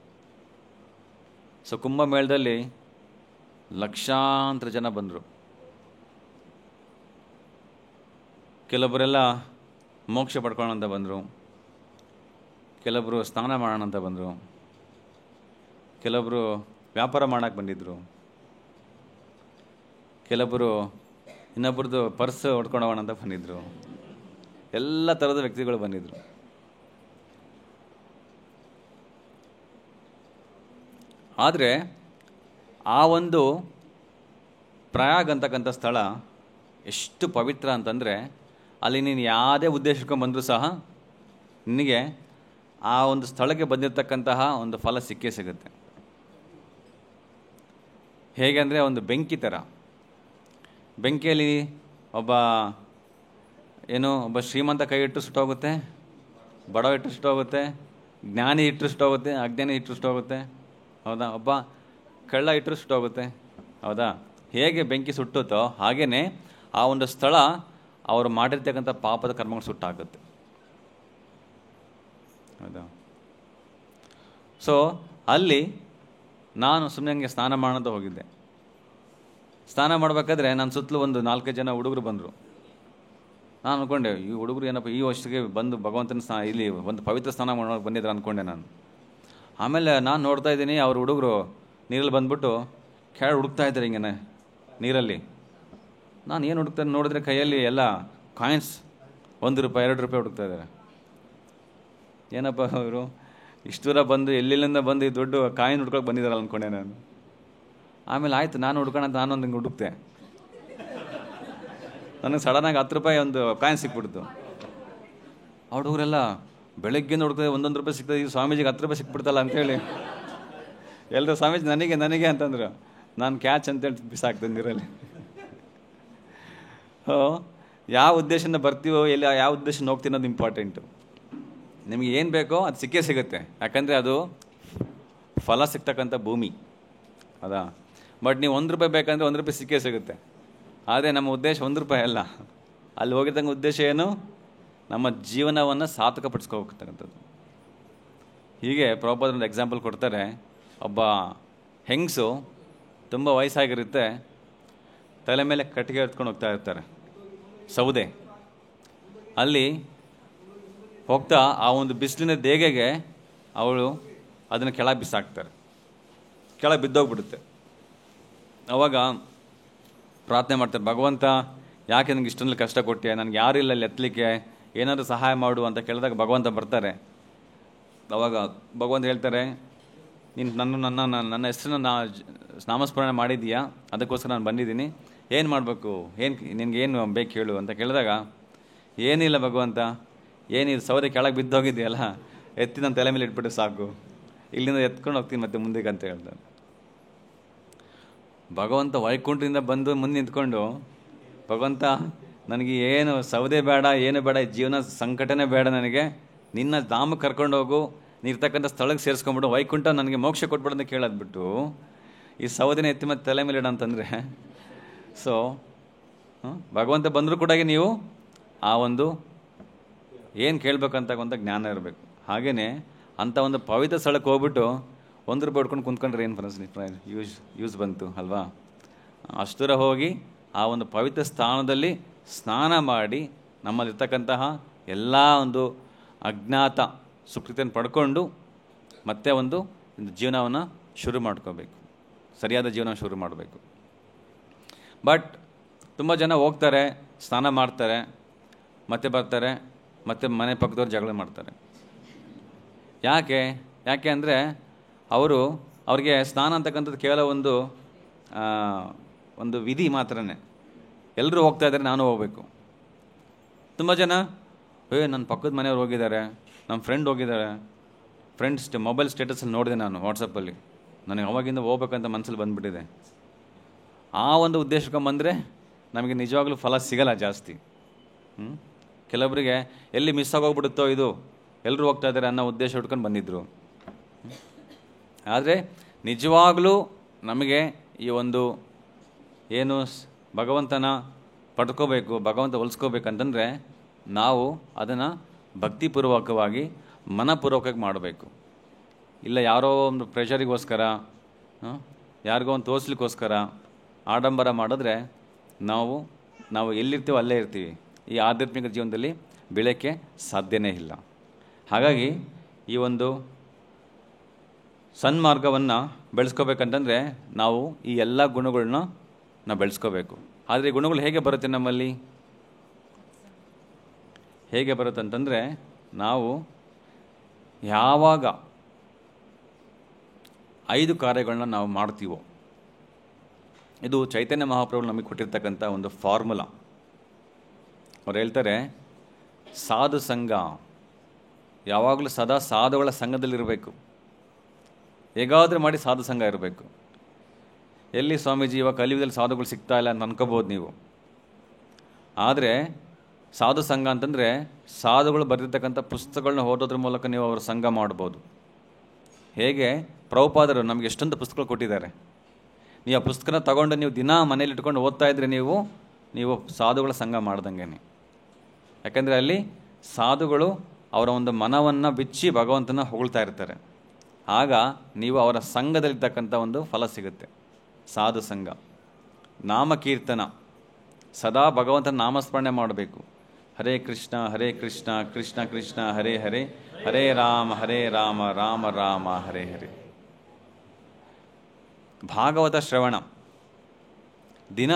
ಸೊ ಕುಂಭಮೇಳದಲ್ಲಿ ಲಕ್ಷಾಂತರ ಜನ ಬಂದರು. ಕೆಲವರೆಲ್ಲ ಮೋಕ್ಷ ಪಡ್ಕೊಳ್ಳೋಣ ಅಂತ ಬಂದರು, ಕೆಲವರು ಸ್ನಾನ ಮಾಡೋಣ ಅಂತ ಬಂದರು, ಕೆಲವರು ವ್ಯಾಪಾರ ಮಾಡೋಕ್ಕೆ ಬಂದಿದ್ದರು, ಕೆಲವರು ಇನ್ನೊಬ್ರದ್ದು ಪರ್ಸ್ ಹೊಡ್ಕೊಂಡು ಅಂತ ಬಂದಿದ್ದರು. ಎಲ್ಲ ಥರದ ವ್ಯಕ್ತಿಗಳು ಬಂದಿದ್ದರು. ಆದರೆ ಆ ಒಂದು ಪ್ರಯಾಗ್ ಅಂತಕ್ಕಂಥ ಸ್ಥಳ ಎಷ್ಟು ಪವಿತ್ರ ಅಂತಂದರೆ ಅಲ್ಲಿ ನೀನು ಯಾವುದೇ ಉದ್ದೇಶಕ್ಕೆ ಬಂದರೂ ಸಹ ನಿನಗೆ ಆ ಒಂದು ಸ್ಥಳಕ್ಕೆ ಬಂದಿರತಕ್ಕಂತಹ ಒಂದು ಫಲ ಸಿಕ್ಕೇ ಸಿಗುತ್ತೆ. ಹೇಗೆ ಅಂದರೆ ಒಂದು ಬೆಂಕಿ ಥರ. ಬೆಂಕಿಯಲ್ಲಿ ಒಬ್ಬ ಶ್ರೀಮಂತ ಕೈ ಇಟ್ಟು ಸುಟ್ಟೋಗುತ್ತೆ, ಬಡವ ಇಟ್ಟು ಸುಟ್ಟೋಗುತ್ತೆ, ಜ್ಞಾನಿ ಇಟ್ಟು ಸುಟ್ಟೋಗುತ್ತೆ, ಅಜ್ಞಾನಿ ಇಟ್ಟು ಸುಟ್ಟೋಗುತ್ತೆ. ಹೌದಾ? ಒಬ್ಬ ಕಳ್ಳ ಇಟ್ಟರು ಸುಟ್ಟೋಗುತ್ತೆ. ಹೌದಾ? ಹೇಗೆ ಬೆಂಕಿ ಸುಟ್ಟುತ್ತೋ ಹಾಗೆಯೇ ಆ ಒಂದು ಸ್ಥಳ ಅವರು ಮಾಡಿರ್ತಕ್ಕಂಥ ಪಾಪದ ಕರ್ಮಗಳು ಸುಟ್ಟಾಗುತ್ತೆ. ಹೌದಾ? ಸೊ ಅಲ್ಲಿ ನಾನು ಸುಮ್ಮನೆ ಹಂಗೆ ಸ್ನಾನ ಮಾಡೋದು ಹೋಗಿದ್ದೆ. ಸ್ನಾನ ಮಾಡಬೇಕಾದ್ರೆ ನನ್ನ ಸುತ್ತಲೂ ಒಂದು 4-5 ಜನ ಹುಡುಗರು ಬಂದರು. ನಾನು ಅಂದ್ಕೊಂಡೆ ಈ ಹುಡುಗರು ಏನಪ್ಪ ಈ ವರ್ಷಕ್ಕೆ ಬಂದು ಭಗವಂತನ ಇಲ್ಲಿ ಒಂದು ಪವಿತ್ರ ಸ್ನಾನ ಮಾಡೋಕೆ ಬಂದಿದ್ರು ಅಂದ್ಕೊಂಡೆ ನಾನು. ಆಮೇಲೆ ನಾನು ನೋಡ್ತಾ ಇದ್ದೀನಿ ಅವ್ರ ಹುಡುಗರು ನೀರಲ್ಲಿ ಬಂದ್ಬಿಟ್ಟು ಕೆಳಗೆ ಹುಡುಕ್ತಾ ಇದ್ದಾರೆ ಹಿಂಗೆ ನೀರಲ್ಲಿ. ನಾನು ಏನು ಹುಡುಕ್ತಾರೆ ನೋಡಿದ್ರೆ ಕೈಯಲ್ಲಿ ಎಲ್ಲ ಕಾಯಿನ್ಸ್, ₹1 ₹2 ಹುಡುಕ್ತಾ ಇದ್ದಾರೆ. ಏನಪ್ಪ ಅವರು ಇಷ್ಟು ದೂರ ಬಂದು ಎಲ್ಲಿಂದ ಬಂದು ಈ ದೊಡ್ಡ ಕಾಯಿನ್ ಹುಡ್ಕೊಳಕ್ಕೆ ಬಂದಿದ್ದಾರಲ್ಲ ಅಂದ್ಕೊಂಡೆ ನಾನು. ಆಮೇಲೆ ಆಯಿತು ನಾನು ಹುಡ್ಕೋಣ ಅಂತ ನಾನೊಂದು ಹಿಂಗೆ ಹುಡುಕ್ತೆ. ನನಗೆ ಸಡನ್ನಾಗಿ ₹10 ಒಂದು ಕಾಯಿನ್ ಸಿಕ್ಬಿಡ್ತು. ಆ ಹುಡುಗರೆಲ್ಲ ಬೆಳಗ್ಗೆಯಿಂದ ಹುಡುಕ್ತದೆ, ₹1 ಸಿಗ್ತದೆ, ಈ ಸ್ವಾಮೀಜಿಗೆ ₹10 ಸಿಕ್ಬಿಡ್ತಲ್ಲ ಅಂಥೇಳಿ ಎಲ್ಲರೂ ಸ್ವಾಮೀಜಿ ನನಗೆ ಅಂತಂದ್ರು. ನಾನು ಕ್ಯಾಚ್ ಅಂತೇಳಿ ಬಿಸಾಕ್ತೇನೆ ನೀರಲ್ಲಿ. ಯಾವ ಉದ್ದೇಶದಿಂದ ಬರ್ತೀವೋ ಎಲ್ಲಿ ಯಾವ ಉದ್ದೇಶದಿಂದ ಹೋಗ್ತೀವಿ ಅನ್ನೋದು ಇಂಪಾರ್ಟೆಂಟು. ನಿಮಗೆ ಏನು ಬೇಕೋ ಅದು ಸಿಕ್ಕೇ ಸಿಗುತ್ತೆ, ಯಾಕಂದರೆ ಅದು ಫಲ ಸಿಗ್ತಕ್ಕಂಥ ಭೂಮಿ ಅದಾ. ಬಟ್ ನೀವು ₹1 ಬೇಕಂದರೆ ₹1 ಸಿಕ್ಕೇ ಸಿಗುತ್ತೆ. ಆದರೆ ನಮ್ಮ ಉದ್ದೇಶ ₹1 ಅಲ್ಲ. ಅಲ್ಲಿ ಹೋಗಿದ್ದಂಗೆ ಉದ್ದೇಶ ಏನು? ನಮ್ಮ ಜೀವನವನ್ನು ಸಾರ್ಥಕಪಡಿಸ್ಕೋಬೇಕಂಥದ್ದು. ಹೀಗೆ ಪ್ರಭುಪಾದರು ಒಂದು ಎಕ್ಸಾಂಪಲ್ ಕೊಡ್ತಾರೆ. ಒಬ್ಬ ಹೆಂಗಸು ತುಂಬ ವಯಸ್ಸಾಗಿರುತ್ತೆ, ತಲೆ ಮೇಲೆ ಕಟ್ಟಿಗೆ ಎತ್ಕೊಂಡು ಹೋಗ್ತಾ ಇರ್ತಾರೆ, ಸೌದೆ. ಅಲ್ಲಿ ಹೋಗ್ತಾ ಆ ಒಂದು ಬಿಸಿಲಿನ ದೇಗೆಗೆ ಅವಳು ಅದನ್ನು ಕೆಳಗೆ ಬಿಸಾಕ್ತಾರೆ, ಕೆಳಗೆ ಬಿದ್ದೋಗ್ಬಿಡುತ್ತೆ. ಅವಾಗ ಪ್ರಾರ್ಥನೆ ಮಾಡ್ತಾರೆ, ಭಗವಂತ ಯಾಕೆ ನನಗೆ ಇಷ್ಟೊಂದು ಕಷ್ಟ ಕೊಟ್ಟೆ, ನನಗೆ ಯಾರಿಲ್ಲ ಅಲ್ಲಿ ಎತ್ತಲಿಕ್ಕೆ, ಏನಾದರೂ ಸಹಾಯ ಮಾಡು ಅಂತ ಕೇಳಿದಾಗ ಭಗವಂತ ಬರ್ತಾರೆ. ಅವಾಗ ಭಗವಂತ ಹೇಳ್ತಾರೆ, ನೀನು ನನ್ನ ಹೆಸರನ್ನ ನಾಮಸ್ಮರಣೆ ಮಾಡಿದ್ದೀಯಾ, ಅದಕ್ಕೋಸ್ಕರ ನಾನು ಬಂದಿದ್ದೀನಿ, ಏನು ಮಾಡಬೇಕು, ನಿನಗೇನು ಬೇಕು ಹೇಳು ಅಂತ ಕೇಳಿದಾಗ, ಏನಿಲ್ಲ ಭಗವಂತ, ಏನಿಲ್ಲ, ಸೌದೆ ಕೆಳಗೆ ಬಿದ್ದೋಗಿದೆಯಲ್ಲ, ಎತ್ತಿ ನನ್ನ ತಲೆ ಮೇಲೆ ಇಟ್ಬಿಟ್ಟು ಸಾಕು, ಇಲ್ಲಿಂದ ಎತ್ಕೊಂಡು ಹೋಗ್ತೀನಿ ಮತ್ತೆ ಮುಂದಕ್ಕೆ ಅಂತ ಹೇಳ್ತಾರೆ. ಭಗವಂತ ವೈಕುಂಠದಿಂದ ಬಂದು ಮುಂದೆ ನಿಂತ್ಕೊಂಡು, ಭಗವಂತ ನನಗೆ ಏನು ಸೌದೆ ಬೇಡ, ಏನು ಬೇಡ, ಜೀವನ ಸಂಕಟನೇ ಬೇಡ, ನನಗೆ ನಿನ್ನ ಧಾಮಕ್ಕೆ ಕರ್ಕೊಂಡು ಹೋಗು, ನೀರ್ತಕ್ಕಂಥ ಸ್ಥಳಕ್ಕೆ ಸೇರಿಸ್ಕೊಂಡ್ಬಿಟ್ಟು ವೈಕುಂಠ ನನಗೆ ಮೋಕ್ಷ ಕೊಟ್ಬಿಡು ಅಂತ ಕೇಳೋದ್ಬಿಟ್ಟು ಈ ಸೌದೆನ ಎತ್ತಿ ಮತ್ತೆ ತಲೆ ಮೇಲೆ ಇಡ ಅಂತಂದರೆ, ಸೊ ಭಗವಂತ ಬಂದರೂ ಕೂಡ ನೀವು ಆ ಒಂದು ಏನು ಕೇಳಬೇಕಂತ ಒಂದು ಜ್ಞಾನ ಇರಬೇಕು. ಹಾಗೆಯೇ ಅಂಥ ಒಂದು ಪವಿತ್ರ ಸ್ಥಳಕ್ಕೆ ಹೋಗ್ಬಿಟ್ಟು ₹1 ಹೊಡ್ಕೊಂಡು ಕುಂತ್ಕೊಂಡ್ರೆ ಏನು ಯೂಸ್ ಬಂತು ಅಲ್ವಾ? ಅಷ್ಟು ದೂರ ಹೋಗಿ ಆ ಒಂದು ಪವಿತ್ರ ಸ್ಥಾನದಲ್ಲಿ ಸ್ನಾನ ಮಾಡಿ ನಮ್ಮಲ್ಲಿರ್ತಕ್ಕಂತಹ ಎಲ್ಲ ಒಂದು ಅಜ್ಞಾತ ಸುಕೃತಿಯನ್ನು ಪಡ್ಕೊಂಡು ಮತ್ತೆ ಒಂದು ಜೀವನವನ್ನು ಶುರು ಮಾಡ್ಕೋಬೇಕು, ಸರಿಯಾದ ಜೀವನ ಶುರು ಮಾಡಬೇಕು. ಬಟ್ ತುಂಬ ಜನ ಹೋಗ್ತಾರೆ, ಸ್ನಾನ ಮಾಡ್ತಾರೆ, ಮತ್ತೆ ಬರ್ತಾರೆ, ಮತ್ತೆ ಮನೆ ಪಕ್ಕದವ್ರು ಜಗಳ ಮಾಡ್ತಾರೆ. ಯಾಕೆ ಅಂದರೆ ಅವ್ರಿಗೆ ಸ್ನಾನ ಅಂತಕ್ಕಂಥದ್ದು ಕೇವಲ ಒಂದು ವಿಧಿ ಮಾತ್ರನೇ. ಎಲ್ಲರೂ ಹೋಗ್ತಾ ಇದ್ದಾರೆ, ನಾನು ಹೋಗಬೇಕು. ತುಂಬ ಜನ ನನ್ನ ಪಕ್ಕದ ಮನೆಯವ್ರು ಹೋಗಿದ್ದಾರೆ, ನಮ್ಮ ಫ್ರೆಂಡ್ ಹೋಗಿದ್ದಾರೆ, ಮೊಬೈಲ್ ಸ್ಟೇಟಸಲ್ಲಿ ನೋಡಿದೆ ನಾನು ವಾಟ್ಸಪ್ಪಲ್ಲಿ, ನನಗೆ ಅವಾಗಿಂದ ಹೋಗ್ಬೇಕಂತ ಮನಸ್ಸಲ್ಲಿ ಬಂದುಬಿಟ್ಟಿದೆ. ಆ ಒಂದು ಉದ್ದೇಶಕ್ಕೆ ಬಂದರೆ ನಮಗೆ ನಿಜವಾಗ್ಲೂ ಫಲ ಸಿಗಲ್ಲ ಜಾಸ್ತಿ. ಕೆಲವರಿಗೆ ಎಲ್ಲಿ ಮಿಸ್ ಆಗೋಗ್ಬಿಡುತ್ತೋ ಇದು, ಎಲ್ಲರೂ ಹೋಗ್ತಾ ಇದ್ದಾರೆ ಅನ್ನೋ ಉದ್ದೇಶ ಇಟ್ಕೊಂಡು ಬಂದಿದ್ದರು. ಆದರೆ ನಿಜವಾಗ್ಲೂ ನಮಗೆ ಈ ಒಂದು ಏನು ಭಗವಂತನ ಪಡ್ಕೋಬೇಕು, ಭಗವಂತ ಹೊಲಿಸ್ಕೋಬೇಕಂತಂದರೆ ನಾವು ಅದನ್ನು ಭಕ್ತಿಪೂರ್ವಕವಾಗಿ ಮನಪೂರ್ವಕವಾಗಿ ಮಾಡಬೇಕು. ಇಲ್ಲ ಯಾರೋ ಒಂದು ಪ್ರೆಷರಿಗೋಸ್ಕರ, ಯಾರಿಗೋ ಒಂದು ತೋರಿಸ್ಲಿಕ್ಕೋಸ್ಕರ ಆಡಂಬರ ಮಾಡಿದ್ರೆ ನಾವು ಎಲ್ಲಿರ್ತೀವೋ ಅಲ್ಲೇ ಇರ್ತೀವಿ. ಈ ಆಧ್ಯಾತ್ಮಿಕ ಜೀವನದಲ್ಲಿ ಬೆಳೆಯೋಕ್ಕೆ ಸಾಧ್ಯನೇ ಇಲ್ಲ. ಹಾಗಾಗಿ ಈ ಒಂದು ಸನ್ಮಾರ್ಗವನ್ನು ಬೆಳೆಸ್ಕೋಬೇಕಂತಂದರೆ ನಾವು ಈ ಎಲ್ಲ ಗುಣಗಳನ್ನ ನಾವು ಬೆಳೆಸ್ಕೋಬೇಕು. ಆದರೆ ಈ ಗುಣಗಳು ಹೇಗೆ ಬರುತ್ತೆ ನಮ್ಮಲ್ಲಿ? ಹೇಗೆ ಬರುತ್ತಂತಂದರೆ ನಾವು ಯಾವಾಗ 5 ಕಾರ್ಯಗಳನ್ನ ನಾವು ಮಾಡ್ತೀವೋ, ಇದು ಚೈತನ್ಯ ಮಹಾಪ್ರಭು ನಮಗೆ ಕೊಟ್ಟಿರ್ತಕ್ಕಂಥ ಒಂದು ಫಾರ್ಮುಲಾ. ಅವ್ರು ಹೇಳ್ತಾರೆ, ಸಾಧು ಸಂಘ, ಯಾವಾಗಲೂ ಸದಾ ಸಾಧುಗಳ ಸಂಘದಲ್ಲಿರಬೇಕು. ಹೇಗಾದರೂ ಮಾಡಿ ಸಾಧು ಸಂಘ ಇರಬೇಕು. ಎಲ್ಲಿ ಸ್ವಾಮೀಜಿ ಇವಾಗ ಕಲಿಯುಗದಲ್ಲಿ ಸಾಧುಗಳು ಸಿಗ್ತಾ ಇಲ್ಲ ಅಂತ ಅನ್ಕೋಬೋದು ನೀವು. ಆದರೆ ಸಾಧು ಸಂಘ ಅಂತಂದರೆ ಸಾಧುಗಳು ಬರೆದಿರ್ತಕ್ಕಂಥ ಪುಸ್ತಕಗಳನ್ನ ಓದೋದ್ರ ಮೂಲಕ ನೀವು ಅವರ ಸಂಘ ಮಾಡ್ಬೋದು. ಹೇಗೆ ಪ್ರಭುಪಾದರು ನಮಗೆ ಎಷ್ಟೊಂದು ಪುಸ್ತಕಗಳು ಕೊಟ್ಟಿದ್ದಾರೆ. ನೀವು ಆ ಪುಸ್ತಕನ ತಗೊಂಡು ನೀವು ದಿನ ಮನೇಲಿ ಇಟ್ಕೊಂಡು ಓದ್ತಾ ಇದ್ರೆ ನೀವು ಸಾಧುಗಳ ಸಂಘ ಮಾಡ್ದಂಗೆ. ಯಾಕಂದರೆ ಅಲ್ಲಿ ಸಾಧುಗಳು ಅವರ ಒಂದು ಮನವನ್ನು ಬಿಚ್ಚಿ ಭಗವಂತನ ಹೊಗಳ್ತಾ ಇರ್ತಾರೆ. ಆಗ ನೀವು ಅವರ ಸಂಘದಲ್ಲಿರ್ತಕ್ಕಂಥ ಒಂದು ಫಲ ಸಿಗುತ್ತೆ. ಸಾಧು ಸಂಘ. ನಾಮಕೀರ್ತನ, ಸದಾ ಭಗವಂತನ ನಾಮಸ್ಮರಣೆ ಮಾಡಬೇಕು. ಹರೇ ಕೃಷ್ಣ ಕೃಷ್ಣ ಕೃಷ್ಣ ಹರೇ ಹರೇ, ಹರೇ ರಾಮ ರಾಮ ರಾಮ ಹರೇ ಹರೇ. ಭಾಗವತ ಶ್ರವಣ, ದಿನ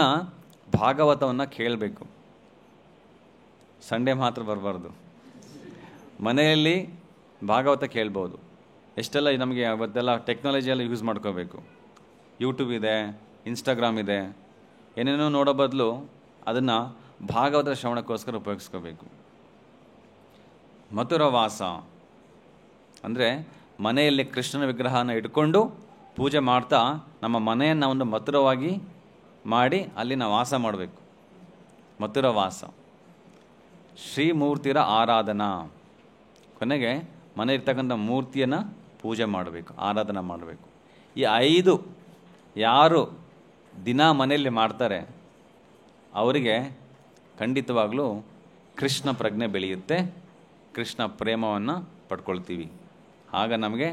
ಭಾಗವತವನ್ನು ಕೇಳಬೇಕು. ಸಂಡೇ ಮಾತ್ರ ಬರಬಾರ್ದು. ಮನೆಯಲ್ಲಿ ಭಾಗವತ ಕೇಳ್ಬೋದು. ಎಷ್ಟೆಲ್ಲ ನಮಗೆ ಅವತ್ತೆಲ್ಲ ಟೆಕ್ನಾಲಜಿ ಎಲ್ಲ ಯೂಸ್ ಮಾಡ್ಕೋಬೇಕು. ಯೂಟ್ಯೂಬ್ ಇದೆ, ಇನ್ಸ್ಟಾಗ್ರಾಮ್ ಇದೆ, ಏನೇನೋ ನೋಡೋ ಬದಲು ಅದನ್ನು ಭಾಗವತ ಶ್ರವಣಕ್ಕೋಸ್ಕರ ಉಪಯೋಗಿಸ್ಕೋಬೇಕು. ಮಥುರವಾಸ ಅಂದರೆ ಮನೆಯಲ್ಲಿ ಕೃಷ್ಣನ ವಿಗ್ರಹನ ಇಟ್ಕೊಂಡು ಪೂಜೆ ಮಾಡ್ತಾ ನಮ್ಮ ಮನೆಯನ್ನು ಒಂದು ಮಥುರವಾಗಿ ಮಾಡಿ ಅಲ್ಲಿ ನಾವು ವಾಸ ಮಾಡಬೇಕು. ಮಥುರವಾಸ. ಶ್ರೀಮೂರ್ತಿರ ಆರಾಧನಾ, ಕೊನೆಗೆ ಮನೆ ಇರ್ತಕ್ಕಂಥ ಮೂರ್ತಿಯನ್ನು ಪೂಜೆ ಮಾಡಬೇಕು, ಆರಾಧನೆ ಮಾಡಬೇಕು. ಈ 5 ಯಾರು ದಿನ ಮನೆಯಲ್ಲಿ ಮಾಡ್ತಾರೆ ಅವರಿಗೆ ಖಂಡಿತವಾಗಲೂ ಕೃಷ್ಣ ಪ್ರಜ್ಞೆ ಬೆಳೆಯುತ್ತೆ, ಕೃಷ್ಣ ಪ್ರೇಮವನ್ನು ಪಡ್ಕೊಳ್ತೀವಿ. ಆಗ ನಮಗೆ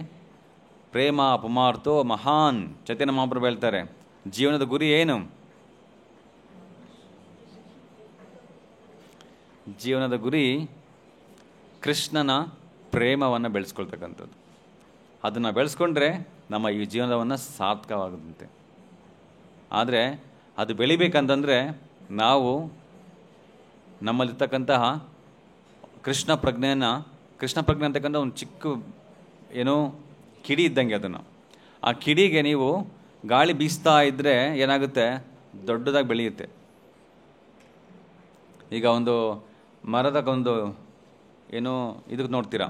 ಪ್ರೇಮ ಪುಮಾರ್ಥೋ ಮಹಾನ್. ಚೈತನ್ಯ ಮಹಾಪ್ರಭು ಹೇಳ್ತಾರೆ, ಜೀವನದ ಗುರಿ ಏನು? ಜೀವನದ ಗುರಿ ಕೃಷ್ಣನ ಪ್ರೇಮವನ್ನು ಬೆಳೆಸ್ಕೊಳ್ತಕ್ಕಂಥದ್ದು. ಅದನ್ನು ಬೆಳೆಸ್ಕೊಂಡ್ರೆ ನಮ್ಮ ಈ ಜೀವನವನ್ನು ಸಾರ್ಥಕವಾಗುತ್ತಂತೆ. ಆದರೆ ಅದು ಬೆಳಿಬೇಕಂತಂದರೆ ನಾವು ನಮ್ಮಲ್ಲಿರ್ತಕ್ಕಂತಹ ಕೃಷ್ಣ ಪ್ರಜ್ಞೆ ಅಂತಕ್ಕಂಥ ಒಂದು ಚಿಕ್ಕ ಏನೋ ಕಿಡಿ ಇದ್ದಂಗೆ. ಅದನ್ನು ಆ ಕಿಡಿಗೆ ನೀವು ಗಾಳಿ ಬೀಸ್ತಾ ಇದ್ದರೆ ಏನಾಗುತ್ತೆ, ದೊಡ್ಡದಾಗಿ ಬೆಳೆಯುತ್ತೆ. ಈಗ ಒಂದು ಮರದ ಏನೋ ಇದಕ್ಕೆ ನೋಡ್ತೀರಾ,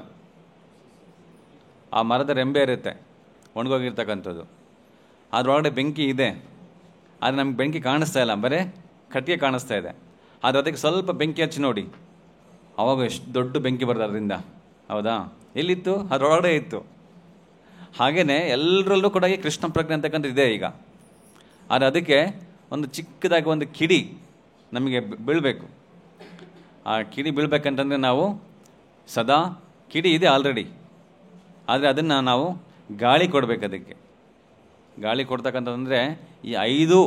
ಆ ಮರದ ರೆಂಬೆ ಇರುತ್ತೆ ಒಣಗೋಗಿರ್ತಕ್ಕಂಥದ್ದು, ಅದರೊಳಗಡೆ ಬೆಂಕಿ ಇದೆ, ಆದರೆ ನಮ್ಗೆ ಬೆಂಕಿ ಕಾಣಿಸ್ತಾ ಇಲ್ಲ, ಬರೀ ಕಟ್ಟಿಗೆ ಕಾಣಿಸ್ತಾ ಇದೆ. ಆದರೆ ಅದಕ್ಕೆ ಸ್ವಲ್ಪ ಬೆಂಕಿ ಹಚ್ಚಿ ನೋಡಿ, ಆವಾಗ ಎಷ್ಟು ದೊಡ್ಡ ಬೆಂಕಿ ಬರ್ತದೆ ಅದರಿಂದ. ಹೌದಾ? ಎಲ್ಲಿತ್ತು? ಅದರೊಳಗಡೆ ಇತ್ತು. ಹಾಗೆಯೇ ಎಲ್ಲರಲ್ಲೂ ಕೂಡ ಈ ಕೃಷ್ಣ ಪ್ರಜ್ಞೆ ಅಂತಕ್ಕಂಥದ್ದು ಇದೆ ಈಗ. ಆದರೆ ಅದಕ್ಕೆ ಒಂದು ಚಿಕ್ಕದಾಗಿ ಒಂದು ಕಿಡಿ ನಮಗೆ ಬೀಳಬೇಕು. ಆ ಕಿಡಿ ಬೀಳ್ಬೇಕಂತಂದರೆ ನಾವು ಸದಾ, ಕಿಡಿ ಇದೆ ಆಲ್ರೆಡಿ, ಆದರೆ ಅದನ್ನು ನಾವು ಗಾಳಿ ಕೊಡಬೇಕು. ಅದಕ್ಕೆ ಗಾಳಿ ಕೊಡ್ತಕ್ಕಂಥದ್ದಂದರೆ ಈ 5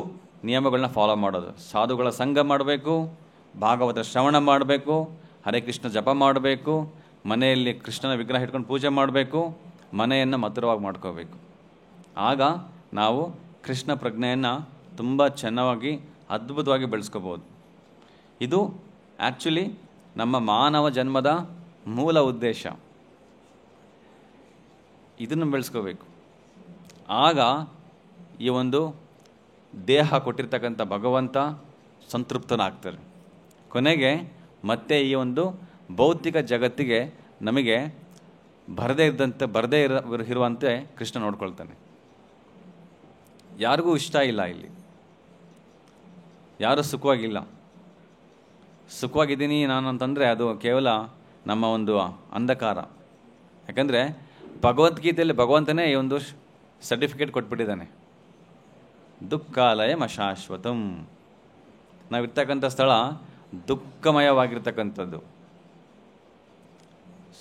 ನಿಯಮಗಳನ್ನ ಫಾಲೋ ಮಾಡೋದು. ಸಾಧುಗಳ ಸಂಘ ಮಾಡಬೇಕು, ಭಾಗವತ ಶ್ರವಣ ಮಾಡಬೇಕು, ಹರೇ ಕೃಷ್ಣ ಜಪ ಮಾಡಬೇಕು, ಮನೆಯಲ್ಲಿ ಕೃಷ್ಣನ ವಿಗ್ರಹ ಇಟ್ಕೊಂಡು ಪೂಜೆ ಮಾಡಬೇಕು, ಮನೆಯನ್ನು ಮಧುರವಾಗಿ ಮಾಡ್ಕೋಬೇಕು. ಆಗ ನಾವು ಕೃಷ್ಣ ಪ್ರಜ್ಞೆಯನ್ನು ತುಂಬ ಚೆನ್ನಾಗಿ ಅದ್ಭುತವಾಗಿ ಬೆಳೆಸ್ಕೋಬೋದು. ಇದು ಆ್ಯಕ್ಚುಲಿ ನಮ್ಮ ಮಾನವ ಜನ್ಮದ ಮೂಲ ಉದ್ದೇಶ. ಇದನ್ನು ಬೆಳೆಸ್ಕೋಬೇಕು. ಆಗ ಈ ಒಂದು ದೇಹ ಕೊಟ್ಟಿರ್ತಕ್ಕಂಥ ಭಗವಂತ ಸಂತೃಪ್ತನಾಗ್ತಾರೆ. ಕೊನೆಗೆ ಮತ್ತೆ ಈ ಒಂದು ಭೌತಿಕ ಜಗತ್ತಿಗೆ ನಮಗೆ ಬರದೇ ಇರುವಂತೆ ಕೃಷ್ಣ ನೋಡ್ಕೊಳ್ತಾನೆ. ಯಾರಿಗೂ ಇಷ್ಟ ಇಲ್ಲ, ಇಲ್ಲಿ ಯಾರೂ ಸುಖವಾಗಿಲ್ಲ. ಸುಖವಾಗಿದ್ದೀನಿ ನಾನು ಅಂತಂದರೆ ಅದು ಕೇವಲ ನಮ್ಮ ಒಂದು ಅಂಧಕಾರ. ಯಾಕಂದರೆ ಭಗವದ್ಗೀತೆಯಲ್ಲಿ ಭಗವಂತನೇ ಈ ಒಂದು ಸರ್ಟಿಫಿಕೇಟ್ ಕೊಟ್ಬಿಟ್ಟಿದ್ದಾನೆ, ದುಃಖಾಲಯಂ ಅಶಾಶ್ವತಂ. ನಾವಿರ್ತಕ್ಕಂಥ ಸ್ಥಳ ದುಃಖಮಯವಾಗಿರ್ತಕ್ಕಂಥದ್ದು.